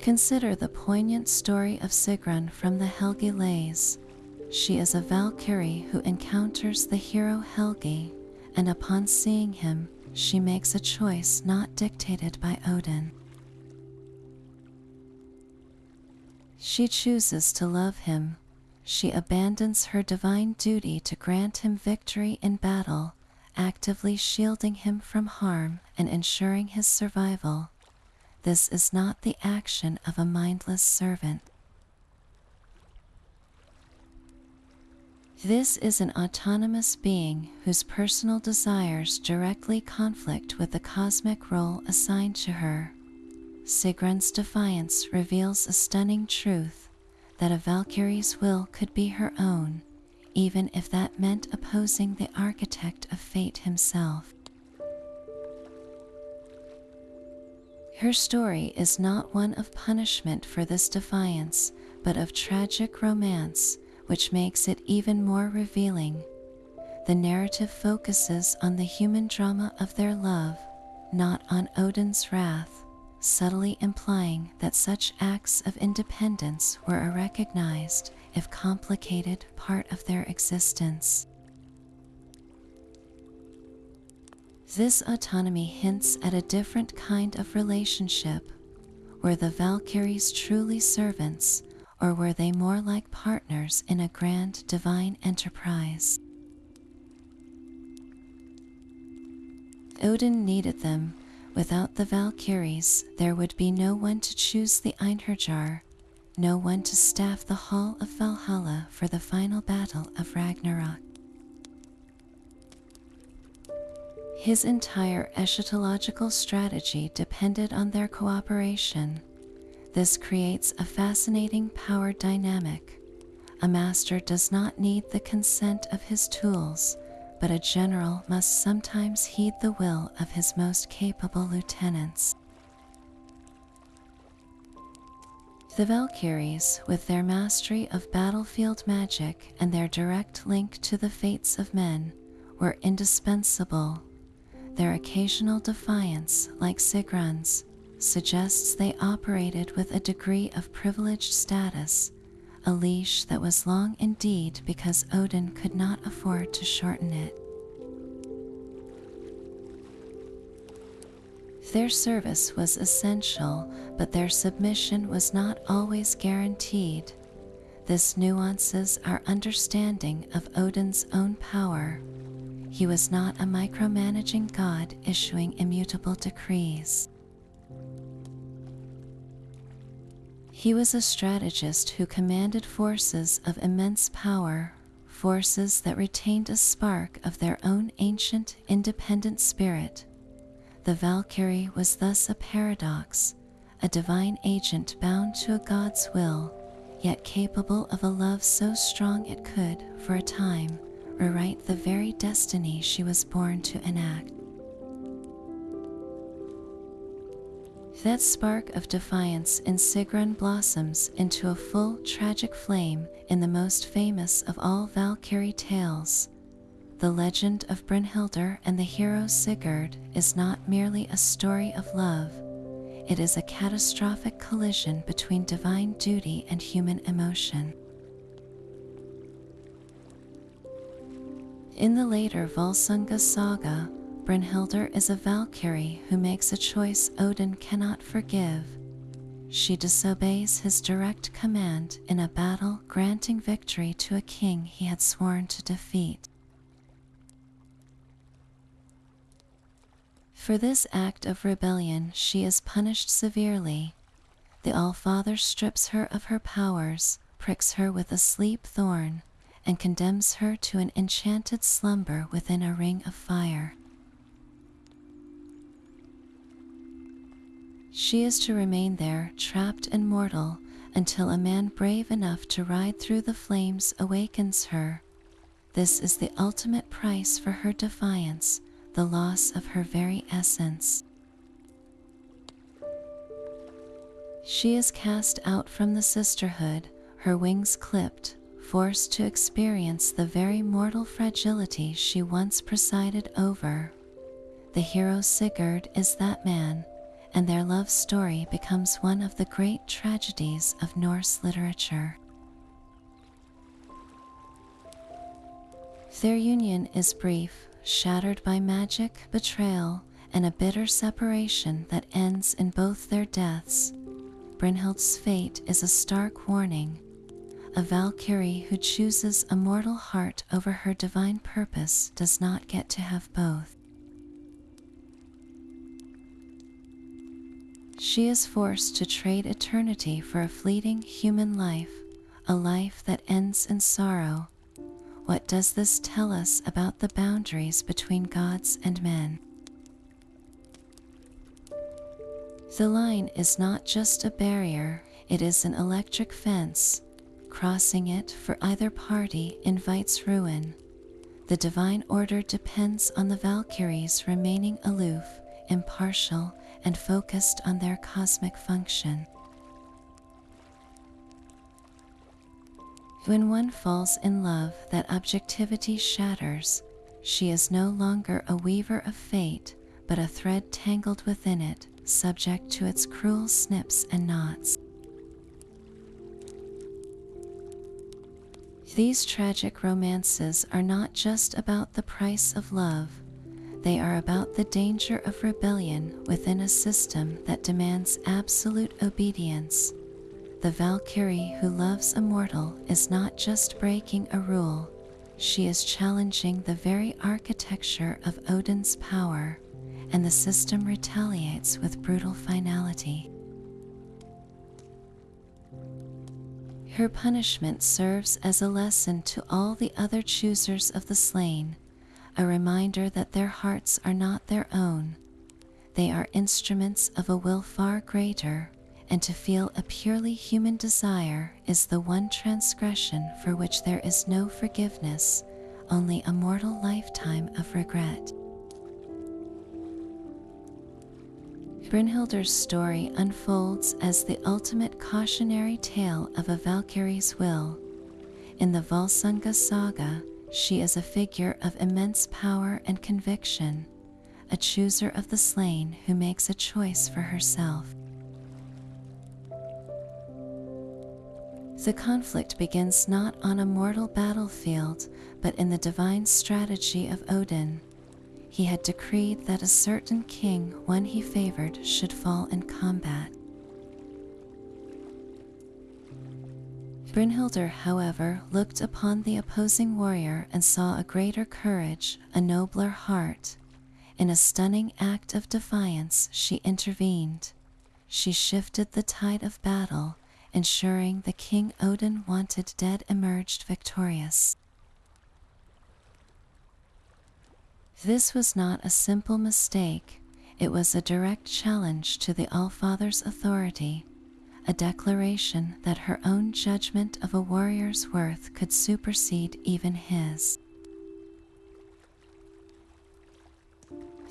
Consider the poignant story of Sigrun from the Helgi Lays. She is a Valkyrie who encounters the hero Helgi, and upon seeing him, she makes a choice not dictated by Odin. She chooses to love him. She abandons her divine duty to grant him victory in battle, actively shielding him from harm and ensuring his survival. This is not the action of a mindless servant. This is an autonomous being whose personal desires directly conflict with the cosmic role assigned to her. Sigrun's defiance reveals a stunning truth, that a Valkyrie's will could be her own, even if that meant opposing the architect of fate himself. Her story is not one of punishment for this defiance, but of tragic romance, which makes it even more revealing. The narrative focuses on the human drama of their love, not on Odin's wrath, subtly implying that such acts of independence were a recognized, if complicated, part of their existence. This autonomy hints at a different kind of relationship. Were the Valkyries truly servants, or were they more like partners in a grand divine enterprise? Odin needed them. Without the Valkyries, there would be no one to choose the Einherjar, no one to staff the Hall of Valhalla for the final battle of Ragnarok. His entire eschatological strategy depended on their cooperation. This creates a fascinating power dynamic. A master does not need the consent of his tools, but a general must sometimes heed the will of his most capable lieutenants. The Valkyries, with their mastery of battlefield magic and their direct link to the fates of men, were indispensable. Their occasional defiance, like Sigrun's, suggests they operated with a degree of privileged status, a leash that was long indeed because Odin could not afford to shorten it. Their service was essential, but their submission was not always guaranteed. This nuances our understanding of Odin's own power. He was not a micromanaging god issuing immutable decrees. He was a strategist who commanded forces of immense power, forces that retained a spark of their own ancient, independent spirit. The Valkyrie was thus a paradox, a divine agent bound to a god's will, yet capable of a love so strong it could, for a time, rewrite the very destiny she was born to enact. That spark of defiance in Sigrun blossoms into a full tragic flame in the most famous of all Valkyrie tales. The legend of Brynhildr and the hero Sigurd is not merely a story of love, it is a catastrophic collision between divine duty and human emotion. In the later Volsunga saga, Brynhildr is a Valkyrie who makes a choice Odin cannot forgive. She disobeys his direct command in a battle, granting victory to a king he had sworn to defeat. For this act of rebellion, she is punished severely. The All-Father strips her of her powers, pricks her with a sleep thorn, and condemns her to an enchanted slumber within a ring of fire. She is to remain there, trapped and mortal, until a man brave enough to ride through the flames awakens her. This is the ultimate price for her defiance, the loss of her very essence. She is cast out from the sisterhood, her wings clipped, forced to experience the very mortal fragility she once presided over. The hero Sigurd is that man, and their love story becomes one of the great tragedies of Norse literature. Their union is brief, shattered by magic, betrayal, and a bitter separation that ends in both their deaths. Brynhild's fate is a stark warning. A Valkyrie who chooses a mortal heart over her divine purpose does not get to have both. She is forced to trade eternity for a fleeting human life, a life that ends in sorrow. What does this tell us about the boundaries between gods and men? The line is not just a barrier, it is an electric fence. crossing it for either party invites ruin. The divine order depends on the Valkyries remaining aloof, impartial, and focused on their cosmic function. When one falls in love, that objectivity shatters. She is no longer a weaver of fate, but a thread tangled within it, subject to its cruel snips and knots. These tragic romances are not just about the price of love. They are about the danger of rebellion within a system that demands absolute obedience. The Valkyrie who loves a mortal is not just breaking a rule, she is challenging the very architecture of Odin's power, and the system retaliates with brutal finality. Her punishment serves as a lesson to all the other choosers of the slain, a reminder that their hearts are not their own. They are instruments of a will far greater, and to feel a purely human desire is the one transgression for which there is no forgiveness, only a mortal lifetime of regret. Brynhildr's story unfolds as the ultimate cautionary tale of a Valkyrie's will. In the Volsunga saga, she is a figure of immense power and conviction, a chooser of the slain who makes a choice for herself. The conflict begins not on a mortal battlefield, but in the divine strategy of Odin. He had decreed that a certain king, one he favored, should fall in combat. Brynhildr, however, looked upon the opposing warrior and saw a greater courage, a nobler heart. In a stunning act of defiance, she intervened. She shifted the tide of battle, ensuring the king Odin wanted dead emerged victorious. This was not a simple mistake, it was a direct challenge to the Allfather's authority, a declaration that her own judgment of a warrior's worth could supersede even his.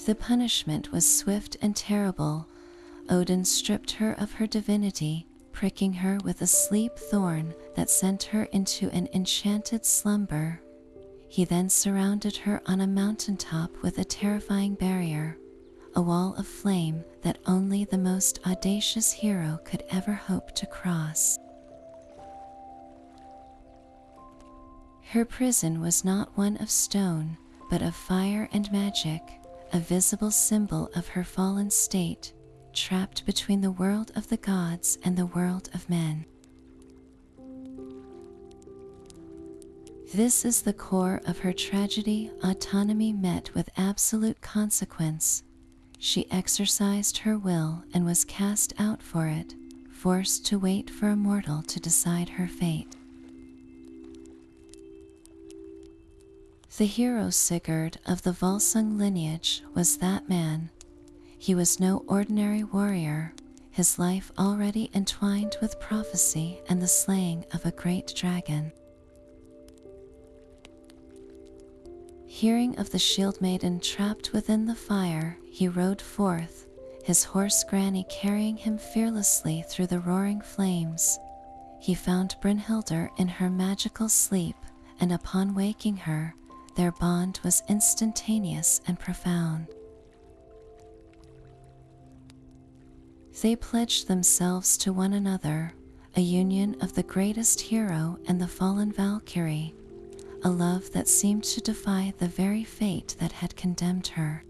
The punishment was swift and terrible. Odin stripped her of her divinity, pricking her with a sleep thorn that sent her into an enchanted slumber. He then surrounded her on a mountaintop with a terrifying barrier, a wall of flame that only the most audacious hero could ever hope to cross. Her prison was not one of stone, but of fire and magic, a visible symbol of her fallen state, trapped between the world of the gods and the world of men. This is the core of her tragedy. Autonomy met with absolute consequence. She exercised her will and was cast out for it, forced to wait for a mortal to decide her fate. The hero Sigurd of the Volsung lineage was that man. He was no ordinary warrior, his life already entwined with prophecy and the slaying of a great dragon. Hearing of the shield maiden trapped within the fire, he rode forth, his horse Granny carrying him fearlessly through the roaring flames. He found Brynhildr in her magical sleep, and upon waking her, their bond was instantaneous and profound. They pledged themselves to one another, a union of the greatest hero and the fallen Valkyrie, a love that seemed to defy the very fate that had condemned her.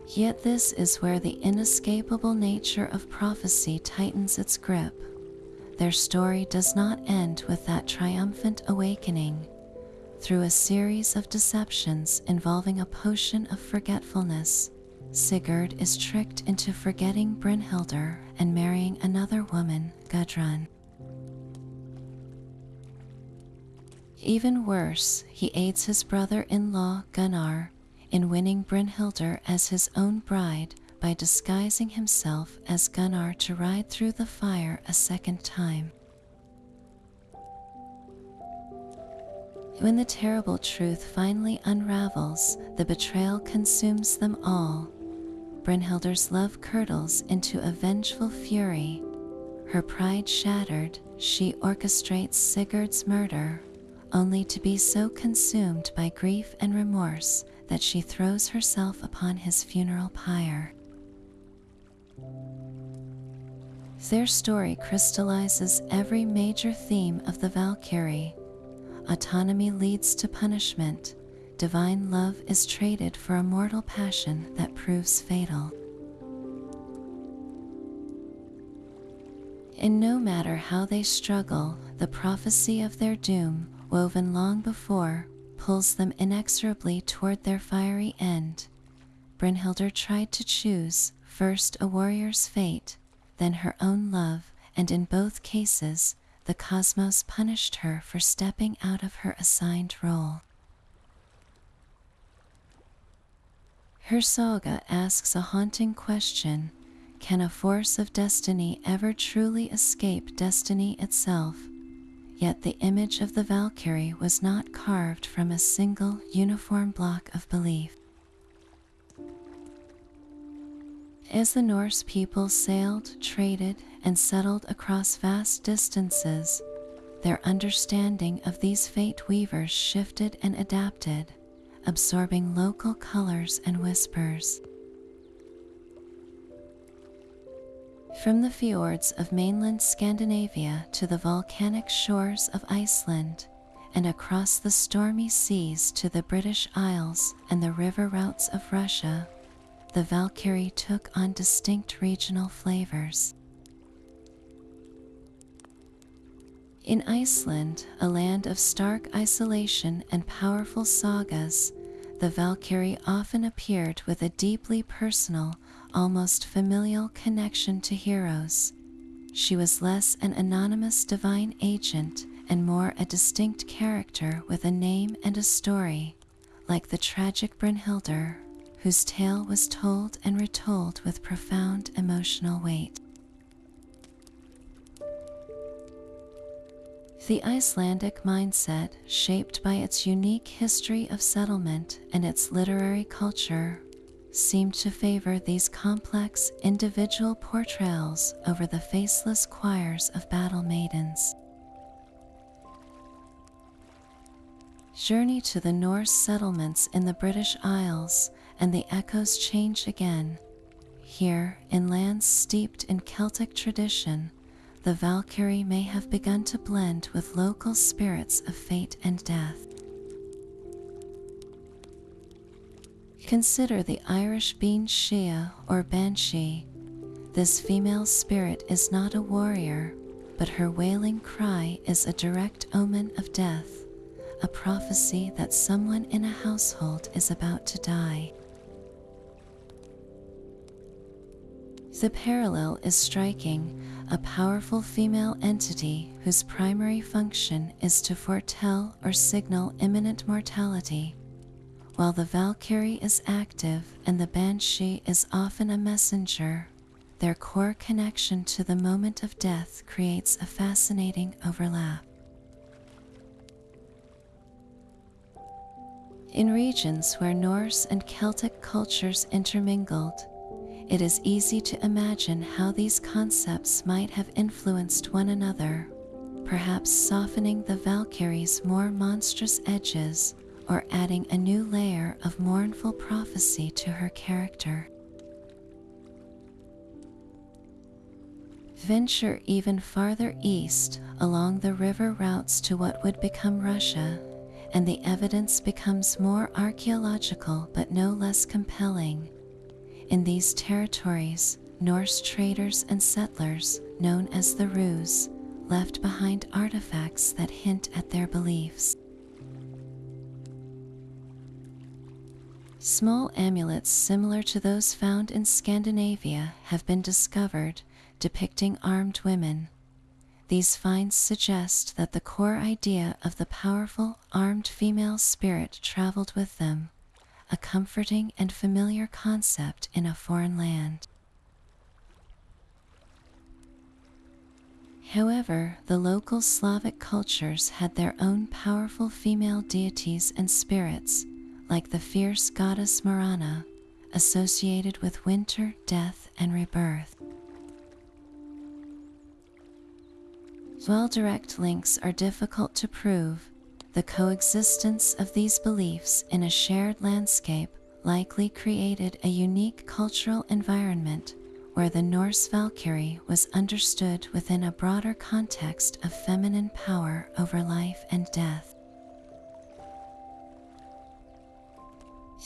Yet this is where the inescapable nature of prophecy tightens its grip. Their story does not end with that triumphant awakening. Through a series of deceptions involving a potion of forgetfulness, Sigurd is tricked into forgetting Brynhildr and marrying another woman, Gudrun. Even worse, he aids his brother-in-law Gunnar in winning Brynhildr as his own bride by disguising himself as Gunnar to ride through the fire a second time. When the terrible truth finally unravels, the betrayal consumes them all. Brynhildr's love curdles into a vengeful fury. Her pride shattered, she orchestrates Sigurd's murder, only to be so consumed by grief and remorse that she throws herself upon his funeral pyre. Their story crystallizes every major theme of the Valkyrie. Autonomy leads to punishment. Divine love is traded for a mortal passion that proves fatal. And no matter how they struggle, the prophecy of their doom, woven long before, pulls them inexorably toward their fiery end. Brynhildr tried to choose, first a warrior's fate, then her own love, and in both cases, the cosmos punished her for stepping out of her assigned role. Her saga asks a haunting question: can a force of destiny ever truly escape destiny itself? Yet the image of the Valkyrie was not carved from a single uniform block of belief. As the Norse people sailed, traded, and settled across vast distances, their understanding of these fate weavers shifted and adapted, absorbing local colors and whispers. From the fjords of mainland Scandinavia to the volcanic shores of Iceland, and across the stormy seas to the British Isles and the river routes of Russia, the Valkyrie took on distinct regional flavors. In Iceland, a land of stark isolation and powerful sagas, the Valkyrie often appeared with a deeply personal, almost familial connection to heroes. She was less an anonymous divine agent and more a distinct character with a name and a story, like the tragic Brynhildr, whose tale was told and retold with profound emotional weight. The Icelandic mindset, shaped by its unique history of settlement and its literary culture, seemed to favor these complex individual portrayals over the faceless choirs of battle maidens. Journey to the Norse settlements in the British Isles, and the echoes change again. Here, in lands steeped in Celtic tradition, the Valkyrie may have begun to blend with local spirits of fate and death. Consider the Irish bean shea or banshee. This female spirit is not a warrior, but her wailing cry is a direct omen of death, a prophecy that someone in a household is about to die. The parallel is striking: a powerful female entity whose primary function is to foretell or signal imminent mortality, while the Valkyrie is active and the banshee is often a messenger. Their core connection to the moment of death creates a fascinating overlap. In regions where Norse and Celtic cultures intermingled, it is easy to imagine how these concepts might have influenced one another, perhaps softening the Valkyrie's more monstrous edges or adding a new layer of mournful prophecy to her character. Venture even farther east along the river routes to what would become Russia, and the evidence becomes more archaeological but no less compelling. In these territories, Norse traders and settlers, known as the Rus, left behind artifacts that hint at their beliefs. Small amulets similar to those found in Scandinavia have been discovered, depicting armed women. These finds suggest that the core idea of the powerful, armed female spirit traveled with them, a comforting and familiar concept in a foreign land. However, the local Slavic cultures had their own powerful female deities and spirits, like the fierce goddess Marana, associated with winter, death, and rebirth. While direct links are difficult to prove, the coexistence of these beliefs in a shared landscape likely created a unique cultural environment where the Norse Valkyrie was understood within a broader context of feminine power over life and death.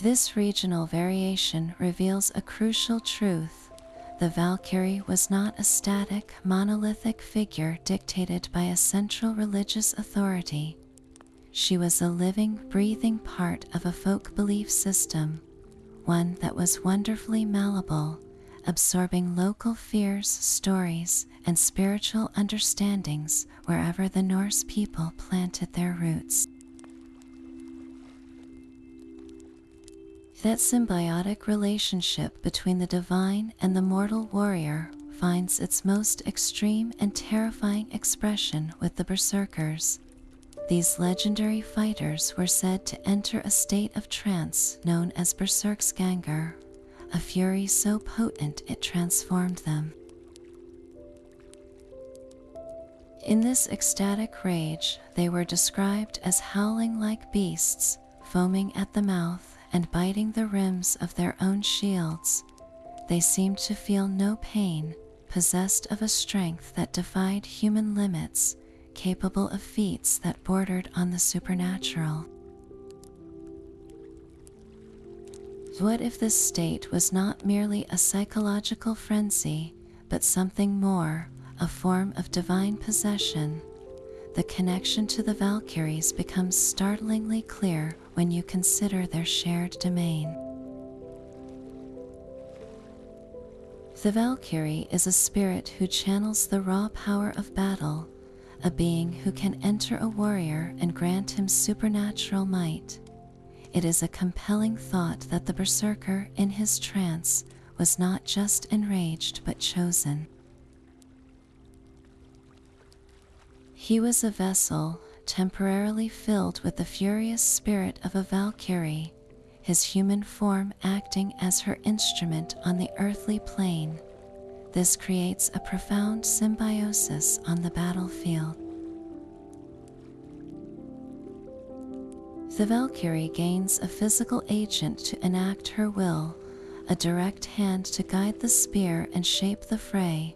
This regional variation reveals a crucial truth. The Valkyrie was not a static, monolithic figure dictated by a central religious authority. She was a living, breathing part of a folk belief system, one that was wonderfully malleable, absorbing local fears, stories, and spiritual understandings wherever the Norse people planted their roots. That symbiotic relationship between the divine and the mortal warrior finds its most extreme and terrifying expression with the berserkers. These legendary fighters were said to enter a state of trance known as berserksgangur, a fury so potent it transformed them. In this ecstatic rage, they were described as howling like beasts, foaming at the mouth and biting the rims of their own shields. They seemed to feel no pain, possessed of a strength that defied human limits, capable of feats that bordered on the supernatural. What if this state was not merely a psychological frenzy, but something more, a form of divine possession? The connection to the Valkyries becomes startlingly clear when you consider their shared domain. The Valkyrie is a spirit who channels the raw power of battle, a being who can enter a warrior and grant him supernatural might. It is a compelling thought that the berserker in his trance was not just enraged but chosen. He was a vessel, temporarily filled with the furious spirit of a Valkyrie, his human form acting as her instrument on the earthly plane. This creates a profound symbiosis on the battlefield. The Valkyrie gains a physical agent to enact her will, a direct hand to guide the spear and shape the fray.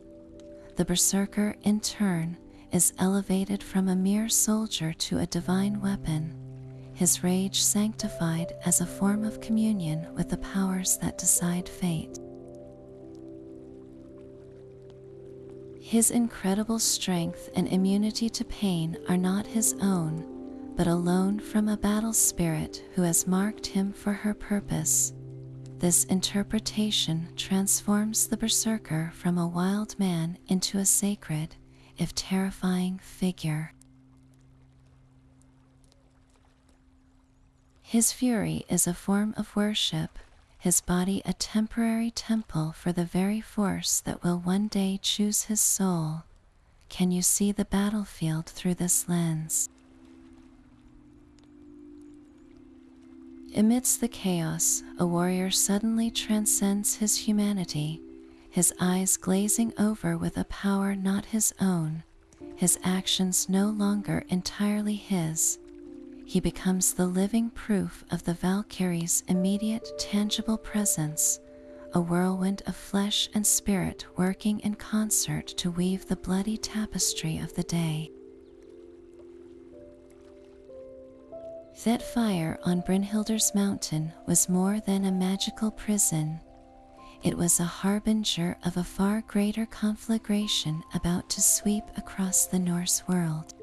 The berserker, in turn, is elevated from a mere soldier to a divine weapon, his rage sanctified as a form of communion with the powers that decide fate. His incredible strength and immunity to pain are not his own, but a loan from a battle spirit who has marked him for her purpose. This interpretation transforms the berserker from a wild man into a sacred, if terrifying, figure. His fury is a form of worship, his body a temporary temple for the very force that will one day choose his soul. Can you see the battlefield through this lens? Amidst the chaos, a warrior suddenly transcends his humanity, his eyes glazing over with a power not his own, his actions no longer entirely his. He becomes the living proof of the Valkyrie's immediate, tangible presence, a whirlwind of flesh and spirit working in concert to weave the bloody tapestry of the day. That fire on Brynhildr's mountain was more than a magical prison. It was a harbinger of a far greater conflagration about to sweep across the Norse world.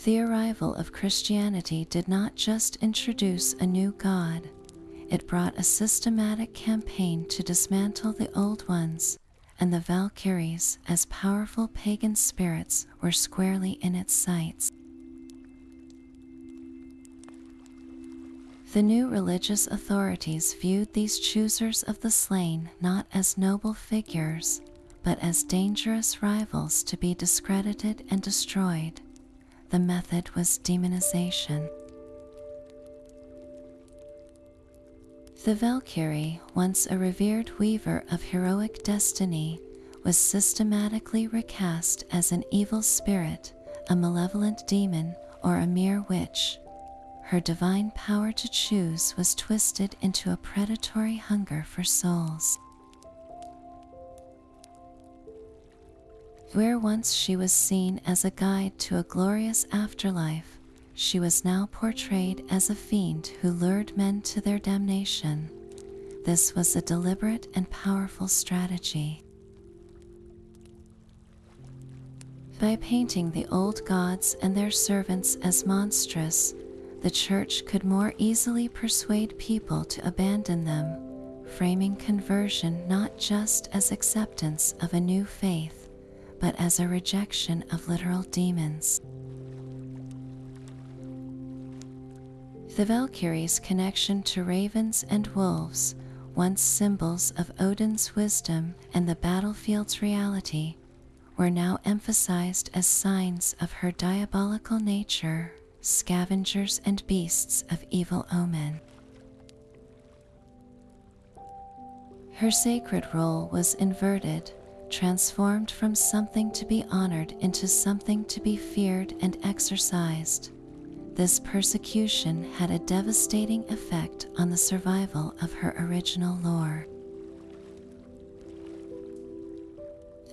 The arrival of Christianity did not just introduce a new god, it brought a systematic campaign to dismantle the old ones, and the Valkyries, as powerful pagan spirits, were squarely in its sights. The new religious authorities viewed these choosers of the slain not as noble figures, but as dangerous rivals to be discredited and destroyed. The method was demonization. The Valkyrie, once a revered weaver of heroic destiny, was systematically recast as an evil spirit, a malevolent demon, or a mere witch. Her divine power to choose was twisted into a predatory hunger for souls. Where once she was seen as a guide to a glorious afterlife, she was now portrayed as a fiend who lured men to their damnation. This was a deliberate and powerful strategy. By painting the old gods and their servants as monstrous, the Church could more easily persuade people to abandon them, framing conversion not just as acceptance of a new faith, but as a rejection of literal demons. The Valkyries' connection to ravens and wolves, once symbols of Odin's wisdom and the battlefield's reality, were now emphasized as signs of her diabolical nature, scavengers and beasts of evil omen. Her sacred role was inverted, transformed from something to be honored into something to be feared and exorcised. This persecution had a devastating effect on the survival of her original lore.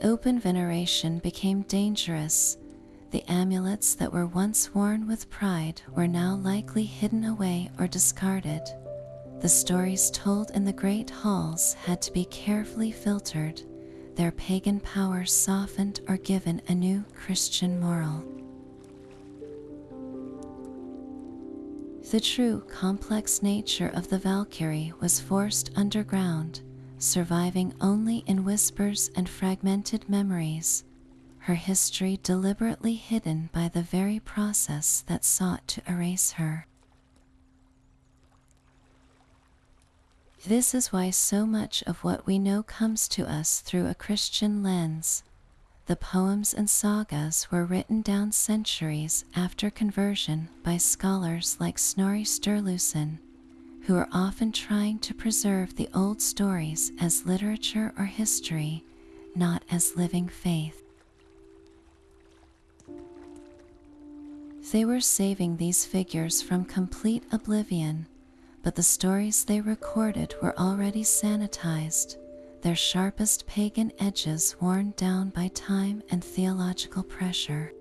Open veneration became dangerous. The amulets that were once worn with pride were now likely hidden away or discarded. The stories told in the great halls had to be carefully filtered, their pagan powers softened or given a new Christian moral. The true complex nature of the Valkyrie was forced underground, surviving only in whispers and fragmented memories, her history deliberately hidden by the very process that sought to erase her. This is why so much of what we know comes to us through a Christian lens. The poems and sagas were written down centuries after conversion by scholars like Snorri Sturluson, who are often trying to preserve the old stories as literature or history, not as living faith. They were saving these figures from complete oblivion, but the stories they recorded were already sanitized, their sharpest pagan edges worn down by time and theological pressure.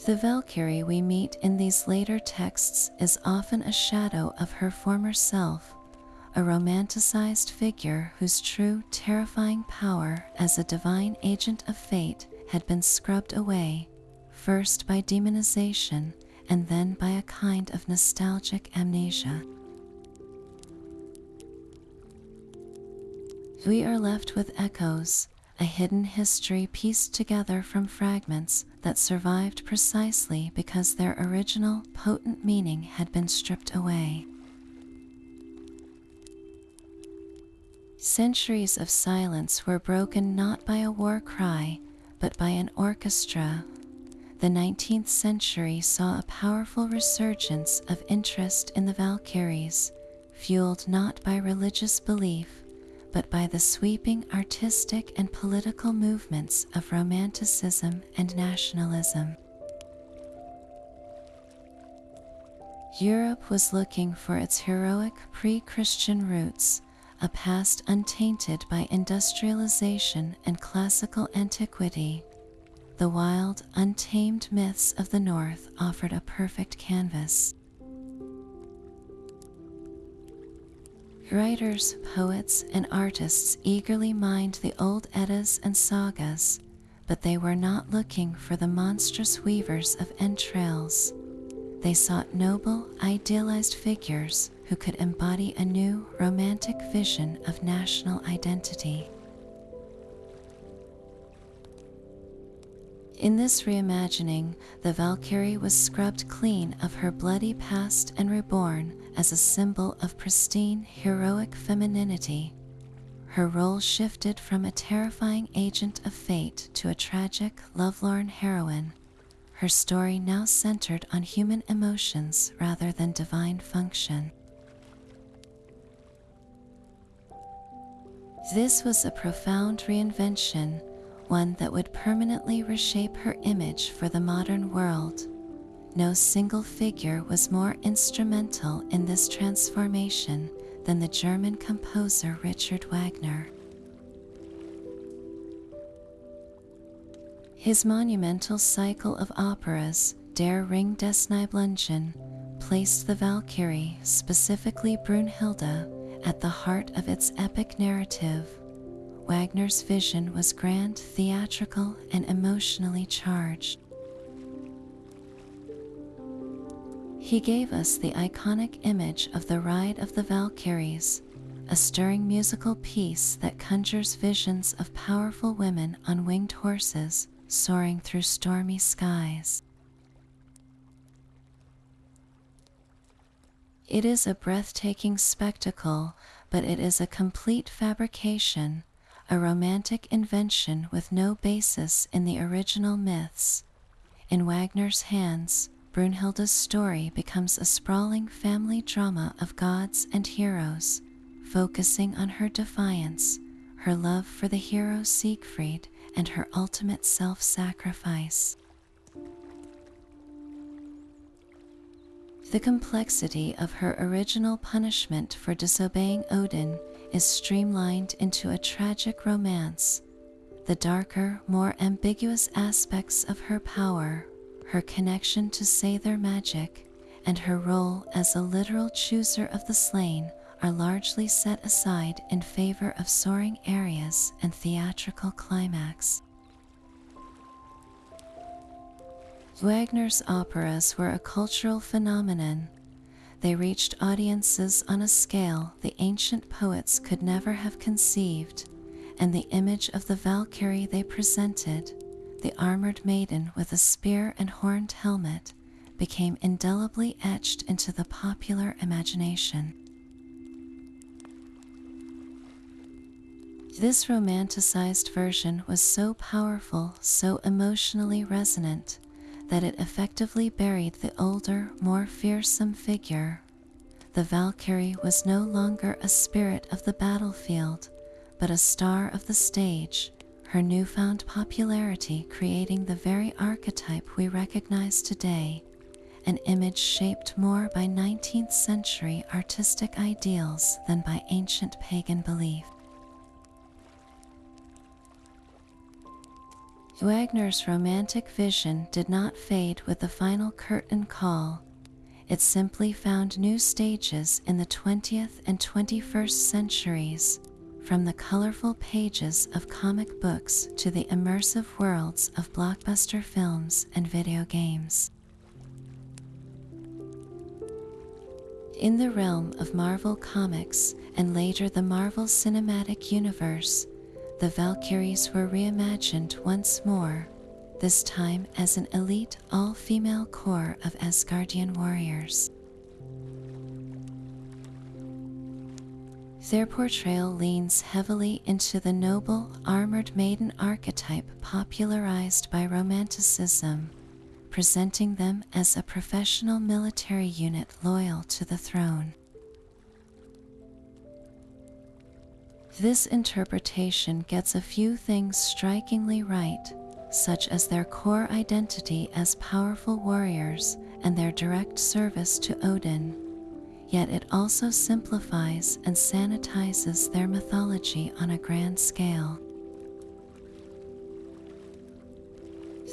The Valkyrie we meet in these later texts is often a shadow of her former self, a romanticized figure whose true, terrifying power as a divine agent of fate had been scrubbed away, first by demonization and then by a kind of nostalgic amnesia. We are left with echoes, a hidden history pieced together from fragments that survived precisely because their original, potent meaning had been stripped away. Centuries of silence were broken not by a war cry, but by an orchestra. The 19th century saw a powerful resurgence of interest in the Valkyries, fueled not by religious belief, but by the sweeping artistic and political movements of Romanticism and nationalism. Europe was looking for its heroic pre-Christian roots, a past untainted by industrialization and classical antiquity. The wild, untamed myths of the North offered a perfect canvas. Writers, poets, and artists eagerly mined the old Eddas and sagas, but they were not looking for the monstrous weavers of entrails. They sought noble, idealized figures who could embody a new, romantic vision of national identity. In this reimagining, the Valkyrie was scrubbed clean of her bloody past and reborn as a symbol of pristine, heroic femininity. Her role shifted from a terrifying agent of fate to a tragic, lovelorn heroine, her story now centered on human emotions rather than divine function. This was a profound reinvention, one that would permanently reshape her image for the modern world. No single figure was more instrumental in this transformation than the German composer Richard Wagner. His monumental cycle of operas, Der Ring des Nibelungen, placed the Valkyrie, specifically Brynhildr, at the heart of its epic narrative. Wagner's vision was grand, theatrical, and emotionally charged. He gave us the iconic image of the Ride of the Valkyries, a stirring musical piece that conjures visions of powerful women on winged horses soaring through stormy skies. It is a breathtaking spectacle, but it is a complete fabrication, a romantic invention with no basis in the original myths. In Wagner's hands, Brynhildr's story becomes a sprawling family drama of gods and heroes, focusing on her defiance, her love for the hero Siegfried, and her ultimate self-sacrifice. The complexity of her original punishment for disobeying Odin is streamlined into a tragic romance. The darker, more ambiguous aspects of her power, her connection to Sather magic, and her role as a literal chooser of the slain are largely set aside in favor of soaring arias and theatrical climax. Wagner's operas were a cultural phenomenon. They reached audiences on a scale the ancient poets could never have conceived, and the image of the Valkyrie they presented, the armored maiden with a spear and horned helmet, became indelibly etched into the popular imagination. This romanticized version was so powerful, so emotionally resonant, that it effectively buried the older, more fearsome figure. The Valkyrie was no longer a spirit of the battlefield, but a star of the stage, her newfound popularity creating the very archetype we recognize today, an image shaped more by 19th century artistic ideals than by ancient pagan belief. Wagner's romantic vision did not fade with the final curtain call. It simply found new stages in the 20th and 21st centuries, from the colorful pages of comic books to the immersive worlds of blockbuster films and video games. In the realm of Marvel Comics and later the Marvel Cinematic Universe, the Valkyries were reimagined once more, this time as an elite all-female corps of Asgardian warriors. Their portrayal leans heavily into the noble, armored maiden archetype popularized by Romanticism, presenting them as a professional military unit loyal to the throne. This interpretation gets a few things strikingly right, such as their core identity as powerful warriors and their direct service to Odin, yet it also simplifies and sanitizes their mythology on a grand scale.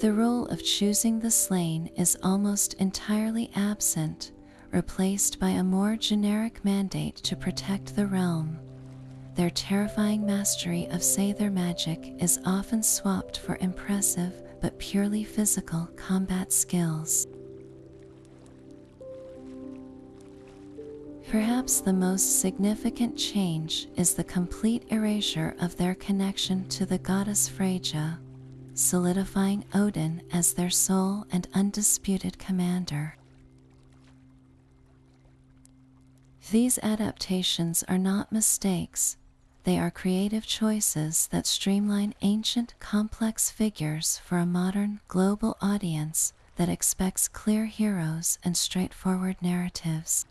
The role of choosing the slain is almost entirely absent, replaced by a more generic mandate to protect the realm. Their terrifying mastery of Sather magic is often swapped for impressive but purely physical combat skills. Perhaps the most significant change is the complete erasure of their connection to the goddess Freyja. solidifying Odin as their sole and undisputed commander. These adaptations are not mistakes. They are creative choices that streamline ancient, complex figures for a modern, global audience that expects clear heroes and straightforward narratives.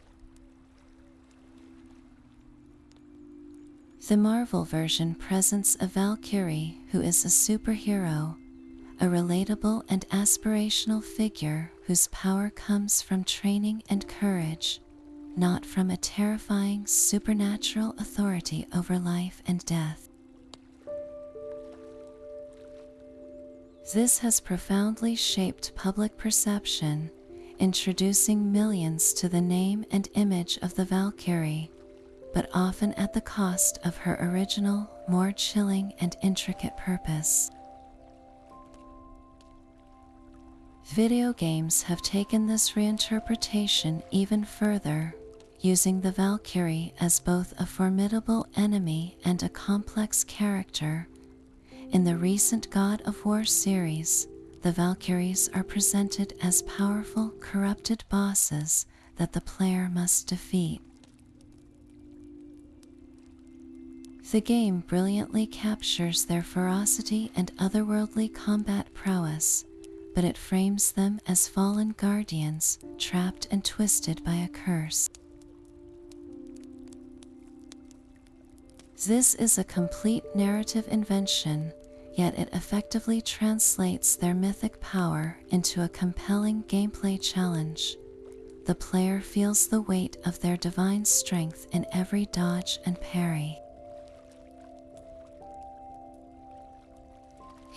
The Marvel version presents a Valkyrie who is a superhero, a relatable and aspirational figure whose power comes from training and courage, not from a terrifying supernatural authority over life and death. This has profoundly shaped public perception, introducing millions to the name and image of the Valkyrie, but often at the cost of her original, more chilling and intricate purpose. Video games have taken this reinterpretation even further, using the Valkyrie as both a formidable enemy and a complex character. In the recent God of War series, the Valkyries are presented as powerful, corrupted bosses that the player must defeat. The game brilliantly captures their ferocity and otherworldly combat prowess, but it frames them as fallen guardians, trapped and twisted by a curse. This is a complete narrative invention, yet it effectively translates their mythic power into a compelling gameplay challenge. The player feels the weight of their divine strength in every dodge and parry.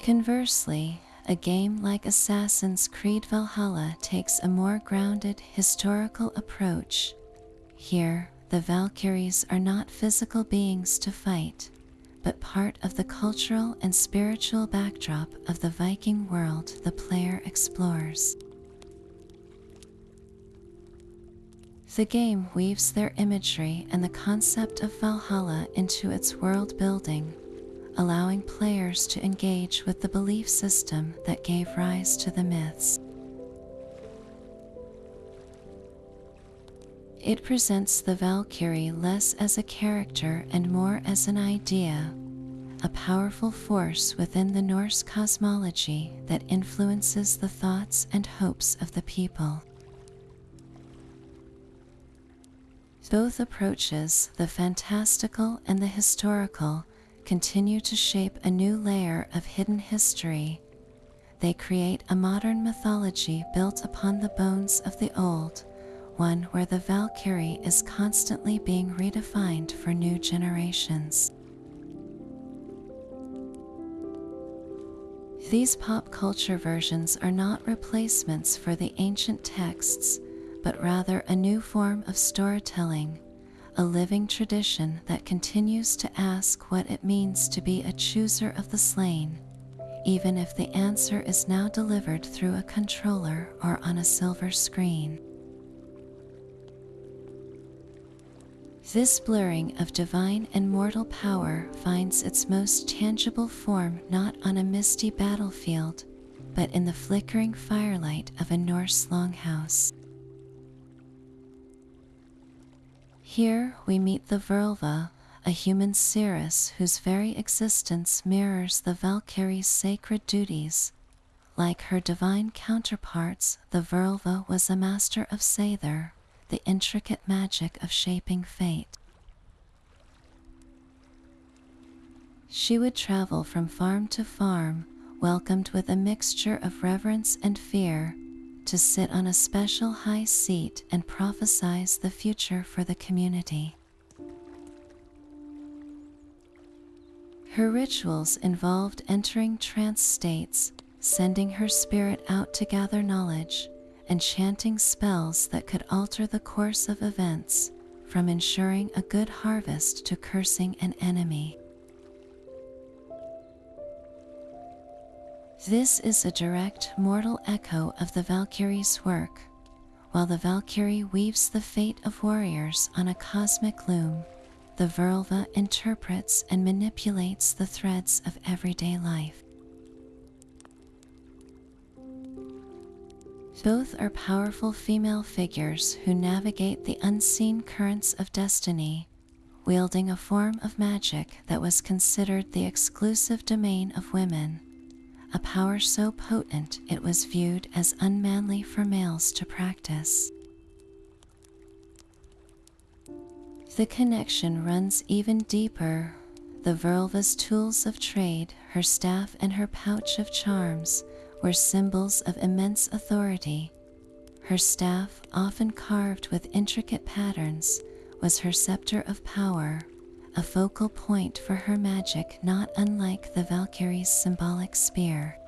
Conversely, a game like Assassin's Creed Valhalla takes a more grounded, historical approach. Here, the Valkyries are not physical beings to fight, but part of the cultural and spiritual backdrop of the Viking world the player explores. The game weaves their imagery and the concept of Valhalla into its world building, allowing players to engage with the belief system that gave rise to the myths. It presents the Valkyrie less as a character and more as an idea, a powerful force within the Norse cosmology that influences the thoughts and hopes of the people. Both approaches, the fantastical and the historical, continue to shape a new layer of hidden history. They create a modern mythology built upon the bones of the old, one where the Valkyrie is constantly being redefined for new generations. These pop culture versions are not replacements for the ancient texts, but rather a new form of storytelling, a living tradition that continues to ask what it means to be a chooser of the slain, even if the answer is now delivered through a controller or on a silver screen. This blurring of divine and mortal power finds its most tangible form not on a misty battlefield, but in the flickering firelight of a Norse longhouse. Here we meet the Völva, a human seeress whose very existence mirrors the Valkyrie's sacred duties. Like her divine counterparts, the Völva was a master of Sather, the intricate magic of shaping fate. She would travel from farm to farm, welcomed with a mixture of reverence and fear, to sit on a special high seat and prophesize the future for the community. Her rituals involved entering trance states, sending her spirit out to gather knowledge, and chanting spells that could alter the course of events, from ensuring a good harvest to cursing an enemy. This is a direct mortal echo of the Valkyrie's work. While the Valkyrie weaves the fate of warriors on a cosmic loom, the Völva interprets and manipulates the threads of everyday life. Both are powerful female figures who navigate the unseen currents of destiny, wielding a form of magic that was considered the exclusive domain of women, a power so potent it was viewed as unmanly for males to practice. The connection runs even deeper. The Völva's tools of trade, her staff and her pouch of charms, were symbols of immense authority. Her staff, often carved with intricate patterns, was her scepter of power, a focal point for her magic not unlike the Valkyrie's symbolic spear.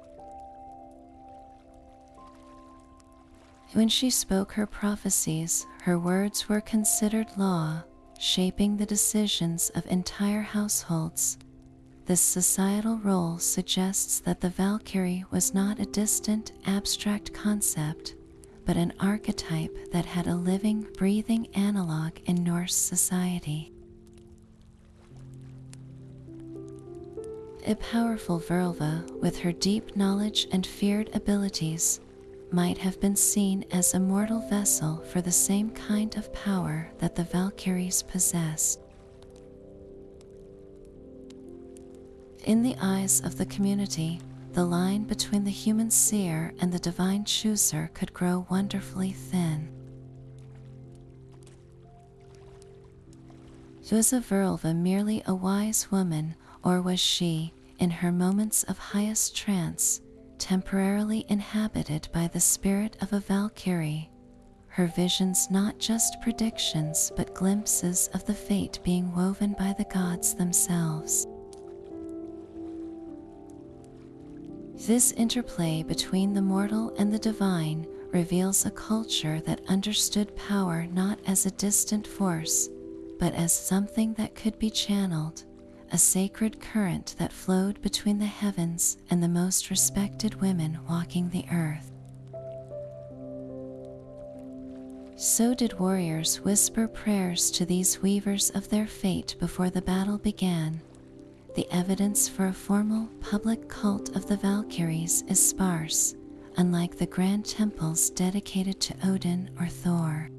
When she spoke her prophecies, her words were considered law, shaping the decisions of entire households. This societal role suggests that the Valkyrie was not a distant, abstract concept, but an archetype that had a living, breathing analog in Norse society. A powerful Völva, with her deep knowledge and feared abilities, might have been seen as a mortal vessel for the same kind of power that the Valkyries possessed. In the eyes of the community, the line between the human seer and the divine chooser could grow wonderfully thin. Was a Völva merely a wise woman, or was she, in her moments of highest trance, temporarily inhabited by the spirit of a Valkyrie, her visions not just predictions but glimpses of the fate being woven by the gods themselves? This interplay between the mortal and the divine reveals a culture that understood power not as a distant force, but as something that could be channeled, a sacred current that flowed between the heavens and the most respected women walking the earth. So did warriors whisper prayers to these weavers of their fate before the battle began. The evidence for a formal public cult of the Valkyries is sparse, unlike the grand temples dedicated to Odin or Thor.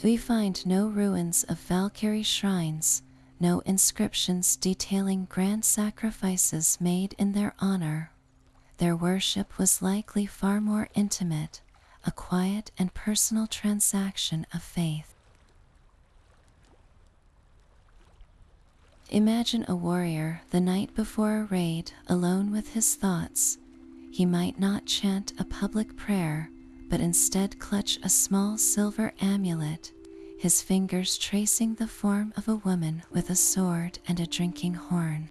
We find no ruins of Valkyrie shrines, no inscriptions detailing grand sacrifices made in their honor. Their worship was likely far more intimate, a quiet and personal transaction of faith. Imagine a warrior the night before a raid, alone with his thoughts. He might not chant a public prayer, but instead clutch a small silver amulet, his fingers tracing the form of a woman with a sword and a drinking horn.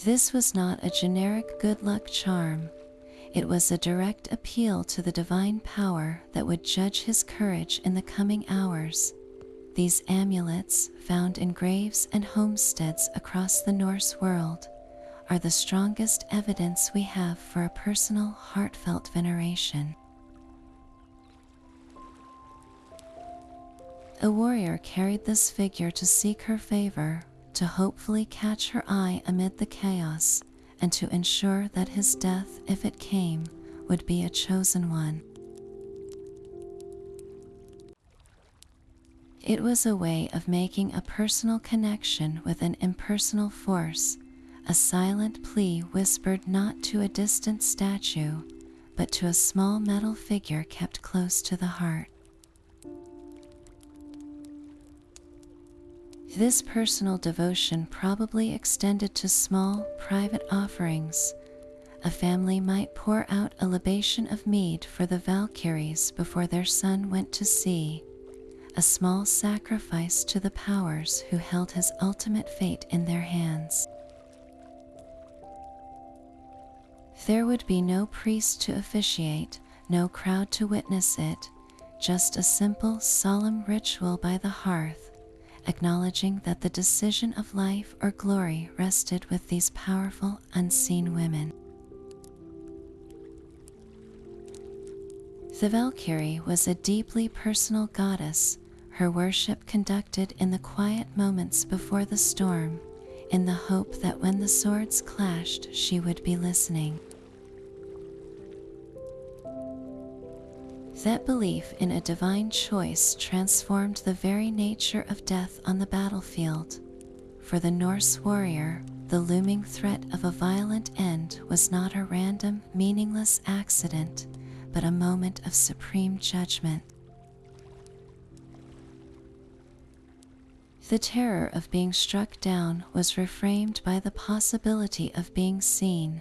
This was not a generic good luck charm. It was a direct appeal to the divine power that would judge his courage in the coming hours. These amulets, found in graves and homesteads across the Norse world, are the strongest evidence we have for a personal, heartfelt veneration. A warrior carried this figure to seek her favor, to hopefully catch her eye amid the chaos, and to ensure that his death, if it came, would be a chosen one. It was a way of making a personal connection with an impersonal force, a silent plea whispered not to a distant statue, but to a small metal figure kept close to the heart. This personal devotion probably extended to small, private offerings. A family might pour out a libation of mead for the Valkyries before their son went to sea, a small sacrifice to the powers who held his ultimate fate in their hands. There would be no priest to officiate, no crowd to witness it, just a simple, solemn ritual by the hearth, acknowledging that the decision of life or glory rested with these powerful, unseen women. The Valkyrie was a deeply personal goddess, her worship conducted in the quiet moments before the storm, in the hope that when the swords clashed, she would be listening. That belief in a divine choice transformed the very nature of death on the battlefield. For the Norse warrior, the looming threat of a violent end was not a random, meaningless accident, but a moment of supreme judgment. The terror of being struck down was reframed by the possibility of being seen.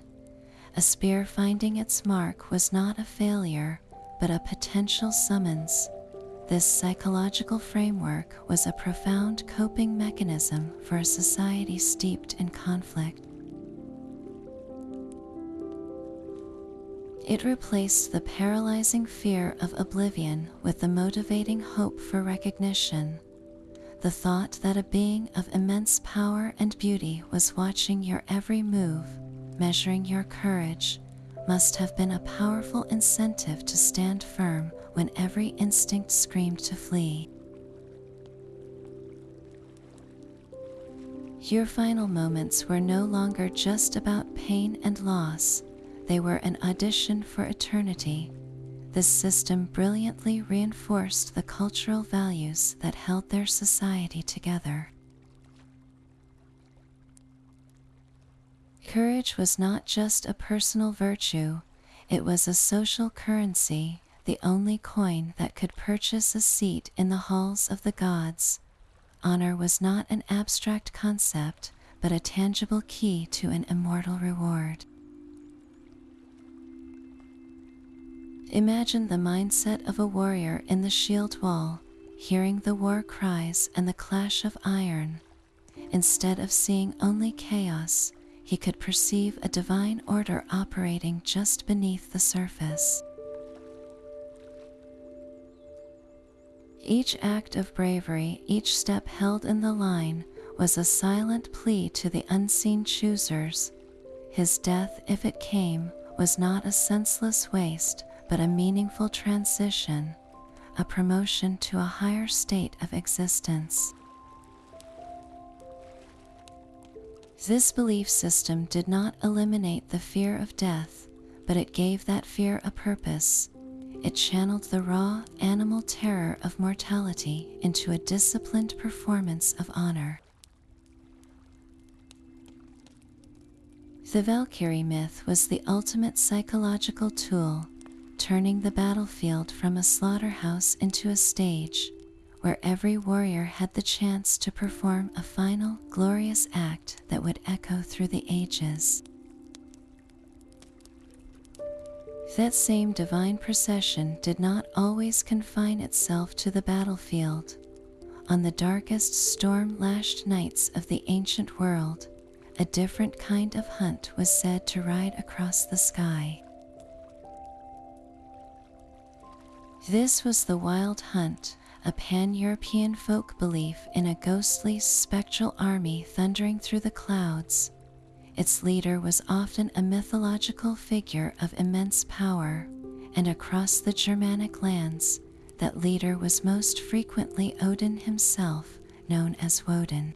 A spear finding its mark was not a failure, but a potential summons. This psychological framework was a profound coping mechanism for a society steeped in conflict. It replaced the paralyzing fear of oblivion with the motivating hope for recognition. The thought that a being of immense power and beauty was watching your every move, measuring your courage, must have been a powerful incentive to stand firm when every instinct screamed to flee. Your final moments were no longer just about pain and loss, they were an audition for eternity. This system brilliantly reinforced the cultural values that held their society together. Courage was not just a personal virtue, it was a social currency, the only coin that could purchase a seat in the halls of the gods. Honor was not an abstract concept, but a tangible key to an immortal reward. Imagine the mindset of a warrior in the shield wall, hearing the war cries and the clash of iron. Instead of seeing only chaos, he could perceive a divine order operating just beneath the surface. Each act of bravery, each step held in the line, was a silent plea to the unseen choosers. His death, if it came, was not a senseless waste, but a meaningful transition, a promotion to a higher state of existence. This belief system did not eliminate the fear of death, but it gave that fear a purpose. It channeled the raw, animal terror of mortality into a disciplined performance of honor. The Valkyrie myth was the ultimate psychological tool, turning the battlefield from a slaughterhouse into a stage, where every warrior had the chance to perform a final, glorious act that would echo through the ages. That same divine procession did not always confine itself to the battlefield. On the darkest storm-lashed nights of the ancient world, a different kind of hunt was said to ride across the sky. This was the Wild Hunt, a pan-European folk belief in a ghostly, spectral army thundering through the clouds. Its leader was often a mythological figure of immense power, and across the Germanic lands, that leader was most frequently Odin himself, known as Woden.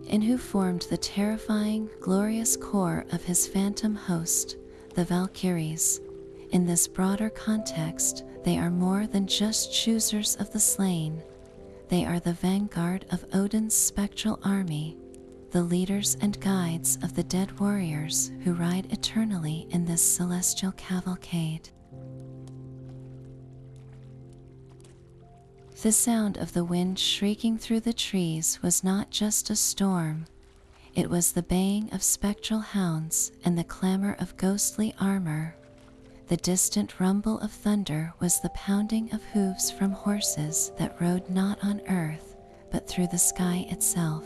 In who formed the terrifying, glorious core of his phantom host, the Valkyries. In this broader context, they are more than just choosers of the slain. They are the vanguard of Odin's spectral army, the leaders and guides of the dead warriors who ride eternally in this celestial cavalcade. The sound of the wind shrieking through the trees was not just a storm. It was the baying of spectral hounds and the clamor of ghostly armor. The distant rumble of thunder was the pounding of hooves from horses that rode not on earth, but through the sky itself.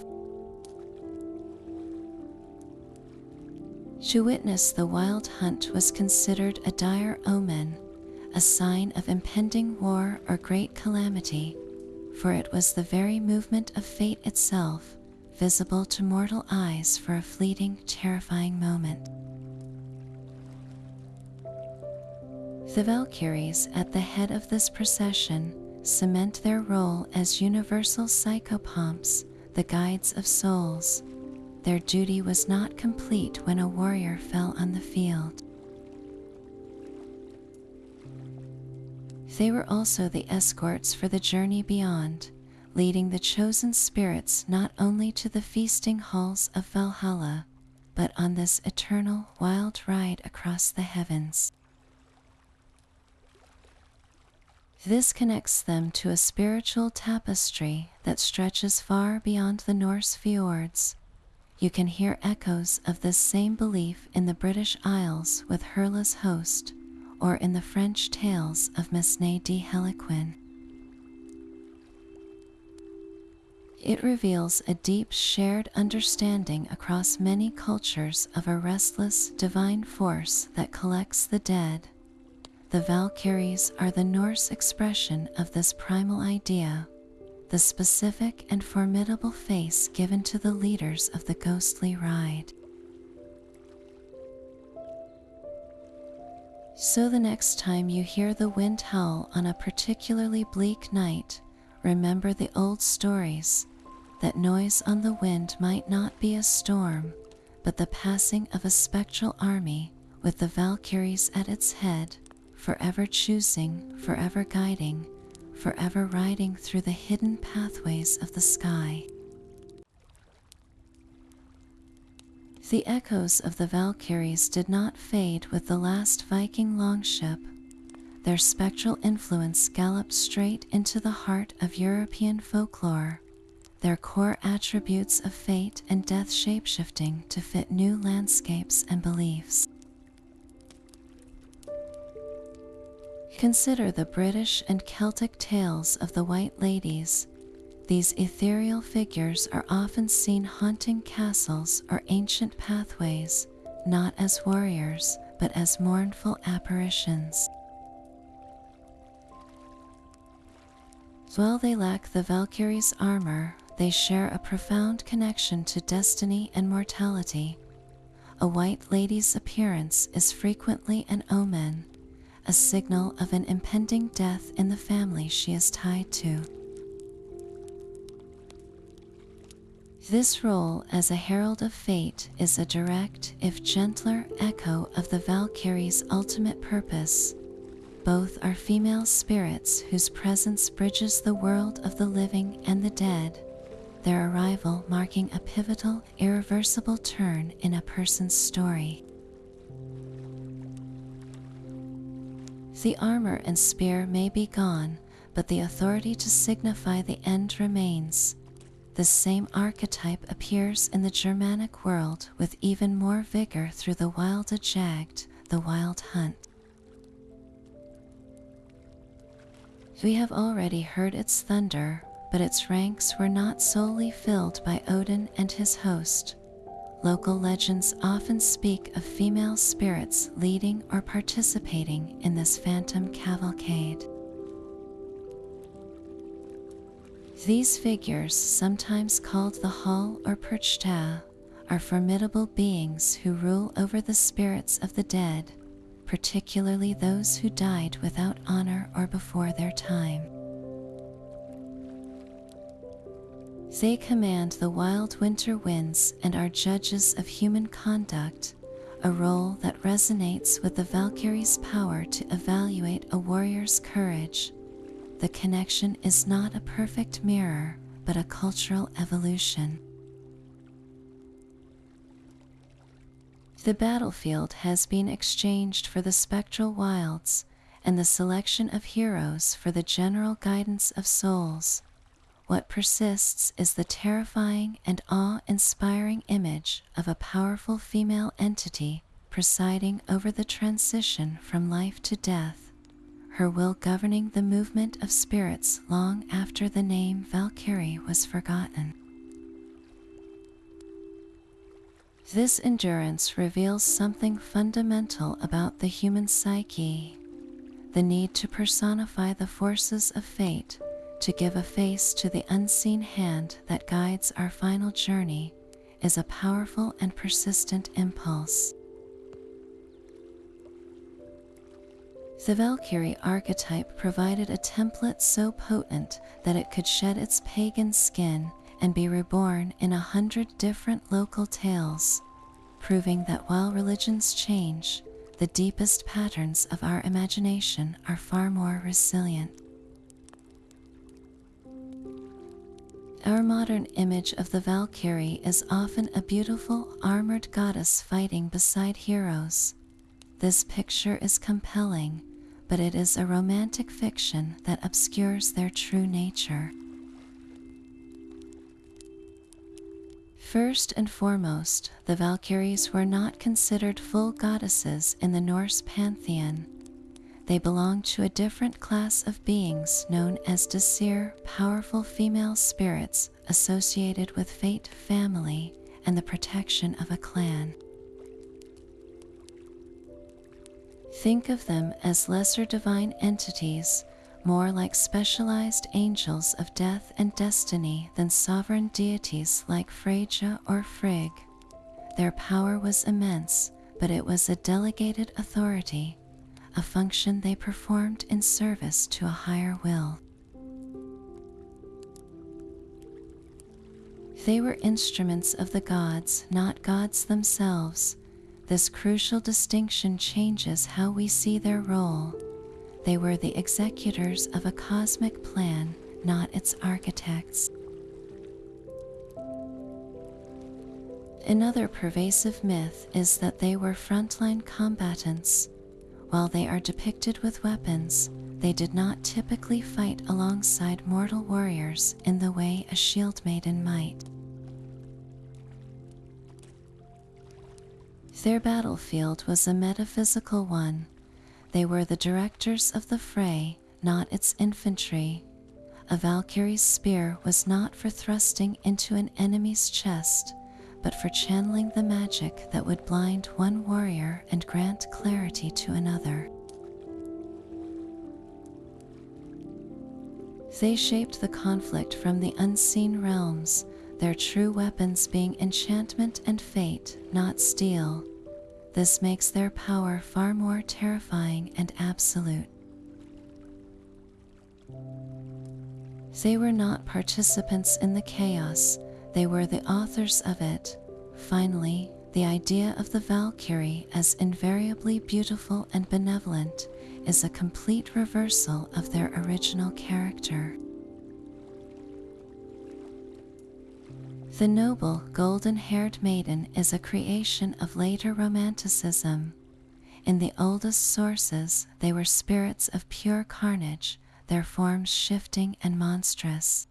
To witness the wild hunt was considered a dire omen, a sign of impending war or great calamity, for it was the very movement of fate itself, visible to mortal eyes for a fleeting, terrifying moment. The Valkyries at the head of this procession cement their role as universal psychopomps, the guides of souls. Their duty was not complete when a warrior fell on the field. They were also the escorts for the journey beyond, leading the chosen spirits not only to the feasting halls of Valhalla, but on this eternal wild ride across the heavens. This connects them to a spiritual tapestry that stretches far beyond the Norse fjords. You can hear echoes of this same belief in the British Isles with Herla's host, or in the French tales of Mesnée de Heliquin. It reveals a deep shared understanding across many cultures of a restless divine force that collects the dead. The Valkyries are the Norse expression of this primal idea, the specific and formidable face given to the leaders of the ghostly ride. So the next time you hear the wind howl on a particularly bleak night, remember the old stories. That noise on the wind might not be a storm, but the passing of a spectral army with the Valkyries at its head, forever choosing, forever guiding, forever riding through the hidden pathways of the sky. The echoes of the Valkyries did not fade with the last Viking longship. Their spectral influence galloped straight into the heart of European folklore, their core attributes of fate and death shapeshifting to fit new landscapes and beliefs. Consider the British and Celtic tales of the White Ladies. These ethereal figures are often seen haunting castles or ancient pathways, not as warriors, but as mournful apparitions. While they lack the Valkyrie's armor, they share a profound connection to destiny and mortality. A White Lady's appearance is frequently an omen, a signal of an impending death in the family she is tied to. This role as a herald of fate is a direct, if gentler, echo of the Valkyrie's ultimate purpose. Both are female spirits whose presence bridges the world of the living and the dead, their arrival marking a pivotal, irreversible turn in a person's story. The armor and spear may be gone, but the authority to signify the end remains. The same archetype appears in the Germanic world with even more vigor through the wilde jagd, the wild hunt. We have already heard its thunder, but its ranks were not solely filled by Odin and his host. Local legends often speak of female spirits leading or participating in this phantom cavalcade. These figures, sometimes called the Hall or Perchta, are formidable beings who rule over the spirits of the dead, particularly those who died without honor or before their time. They command the wild winter winds and are judges of human conduct, a role that resonates with the Valkyrie's power to evaluate a warrior's courage. The connection is not a perfect mirror, but a cultural evolution. The battlefield has been exchanged for the spectral wilds, and the selection of heroes for the general guidance of souls. What persists is the terrifying and awe-inspiring image of a powerful female entity presiding over the transition from life to death, her will governing the movement of spirits long after the name Valkyrie was forgotten. This endurance reveals something fundamental about the human psyche, the need to personify the forces of fate, to give a face to the unseen hand that guides our final journey, is a powerful and persistent impulse. The Valkyrie archetype provided a template so potent that it could shed its pagan skin and be reborn in 100 different local tales, proving that while religions change, the deepest patterns of our imagination are far more resilient. Our modern image of the Valkyrie is often a beautiful, armored goddess fighting beside heroes. This picture is compelling, but it is a romantic fiction that obscures their true nature. First and foremost, the Valkyries were not considered full goddesses in the Norse pantheon. They belonged to a different class of beings known as Disir, powerful female spirits associated with fate, family, and the protection of a clan. Think of them as lesser divine entities, more like specialized angels of death and destiny than sovereign deities like Freyja or Frigg. Their power was immense, but it was a delegated authority, a function they performed in service to a higher will. They were instruments of the gods, not gods themselves. This crucial distinction changes how we see their role. They were the executors of a cosmic plan, not its architects. Another pervasive myth is that they were frontline combatants. While they are depicted with weapons, they did not typically fight alongside mortal warriors in the way a shield maiden might. Their battlefield was a metaphysical one. They were the directors of the fray, not its infantry. A Valkyrie's spear was not for thrusting into an enemy's chest, but for channeling the magic that would blind one warrior and grant clarity to another. They shaped the conflict from the unseen realms, their true weapons being enchantment and fate, not steel. This makes their power far more terrifying and absolute. They were not participants in the chaos, they were the authors of it. Finally, the idea of the Valkyrie as invariably beautiful and benevolent is a complete reversal of their original character. The noble, golden-haired maiden is a creation of later Romanticism. In the oldest sources, they were spirits of pure carnage, their forms shifting and monstrous.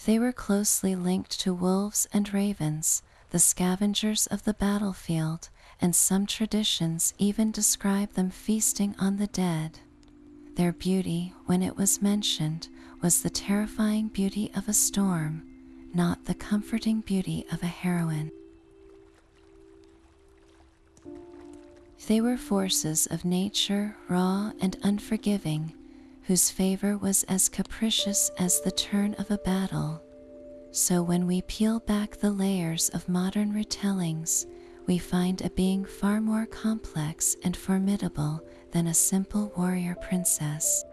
They were closely linked to wolves and ravens, the scavengers of the battlefield, and some traditions even describe them feasting on the dead. Their beauty, when it was mentioned, was the terrifying beauty of a storm, not the comforting beauty of a heroine. They were forces of nature, raw and unforgiving, whose favor was as capricious as the turn of a battle. So when we peel back the layers of modern retellings, we find a being far more complex and formidable than a simple warrior princess.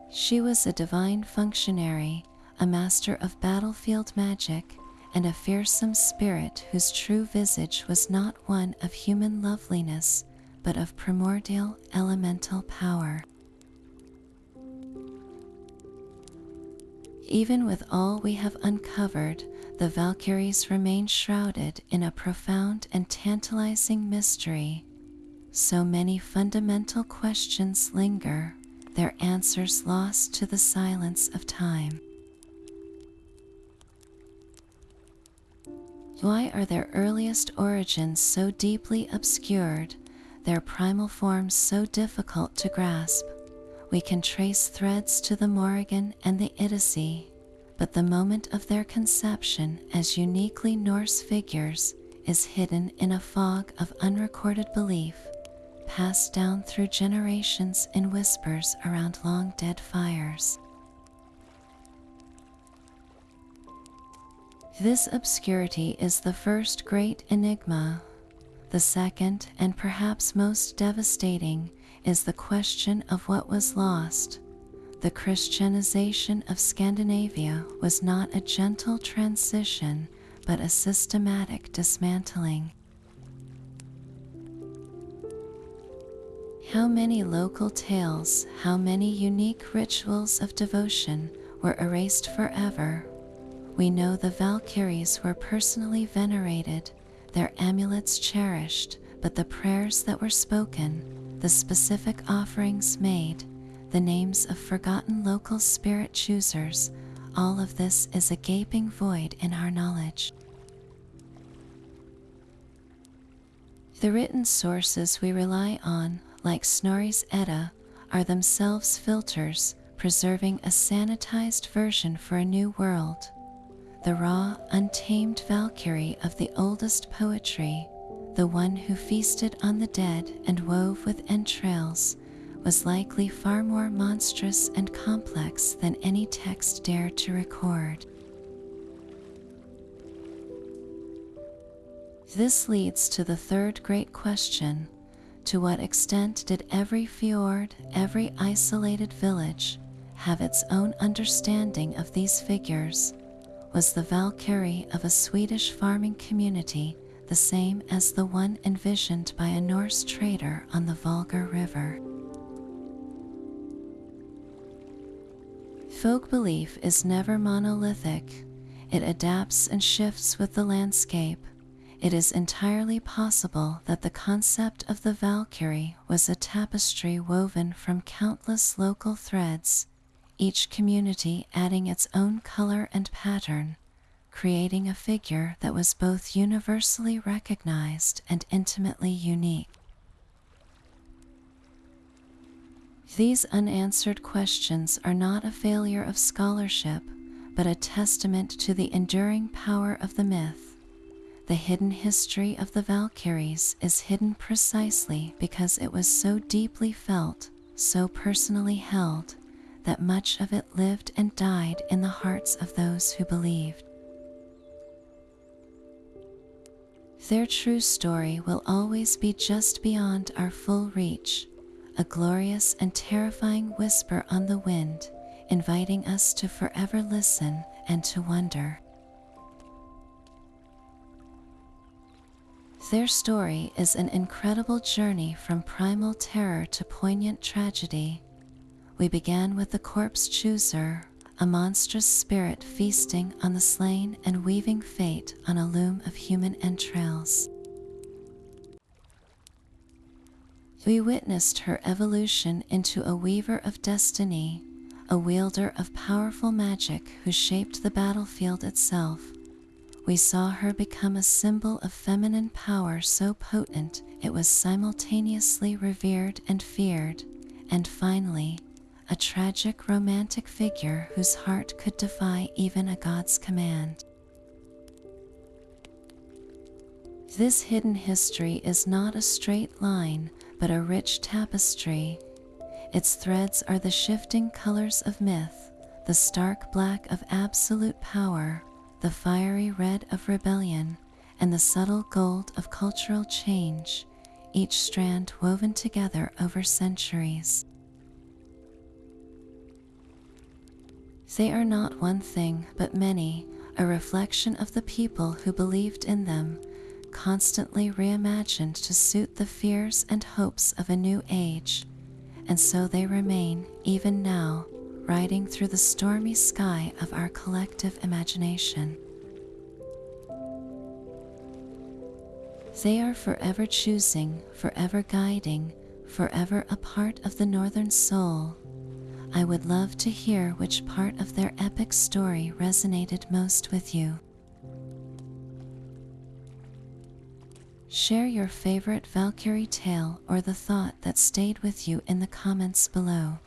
She was a divine functionary, a master of battlefield magic, and a fearsome spirit whose true visage was not one of human loveliness, but of primordial elemental power. Even with all we have uncovered, the Valkyries remain shrouded in a profound and tantalizing mystery. So many fundamental questions linger, their answers lost to the silence of time. Why are their earliest origins so deeply obscured, their primal forms so difficult to grasp? We can trace threads to the Morrigan and the Odyssey, but the moment of their conception as uniquely Norse figures is hidden in a fog of unrecorded belief, passed down through generations in whispers around long-dead fires. This obscurity is the first great enigma. The second, and perhaps most devastating, is the question of what was lost. The Christianization of Scandinavia was not a gentle transition, but a systematic dismantling. How many local tales, how many unique rituals of devotion were erased forever? We know the Valkyries were personally venerated, their amulets cherished, but the prayers that were spoken, the specific offerings made, the names of forgotten local spirit choosers, all of this is a gaping void in our knowledge. The written sources we rely on, like Snorri's Edda, are themselves filters, preserving a sanitized version for a new world. The raw, untamed Valkyrie of the oldest poetry, the one who feasted on the dead and wove with entrails, was likely far more monstrous and complex than any text dared to record. This leads to the third great question: to what extent did every fjord, every isolated village, have its own understanding of these figures? Was the Valkyrie of a Swedish farming community the same as the one envisioned by a Norse trader on the Volga River? Folk belief is never monolithic. It adapts and shifts with the landscape. It is entirely possible that the concept of the Valkyrie was a tapestry woven from countless local threads, each community adding its own color and pattern, creating a figure that was both universally recognized and intimately unique. These unanswered questions are not a failure of scholarship, but a testament to the enduring power of the myth. The hidden history of the Valkyries is hidden precisely because it was so deeply felt, so personally held, that much of it lived and died in the hearts of those who believed. Their true story will always be just beyond our full reach, a glorious and terrifying whisper on the wind, inviting us to forever listen and to wonder. Their story is an incredible journey from primal terror to poignant tragedy. We began with the corpse chooser, a monstrous spirit feasting on the slain and weaving fate on a loom of human entrails. We witnessed her evolution into a weaver of destiny, a wielder of powerful magic who shaped the battlefield itself. We saw her become a symbol of feminine power so potent it was simultaneously revered and feared, and finally, a tragic romantic figure whose heart could defy even a god's command. This hidden history is not a straight line, but a rich tapestry. Its threads are the shifting colors of myth, the stark black of absolute power, the fiery red of rebellion, and the subtle gold of cultural change, each strand woven together over centuries. They are not one thing, but many, a reflection of the people who believed in them, constantly reimagined to suit the fears and hopes of a new age, and so they remain, even now, riding through the stormy sky of our collective imagination. They are forever choosing, forever guiding, forever a part of the northern soul. I would love to hear which part of their epic story resonated most with you. Share your favorite Valkyrie tale or the thought that stayed with you in the comments below.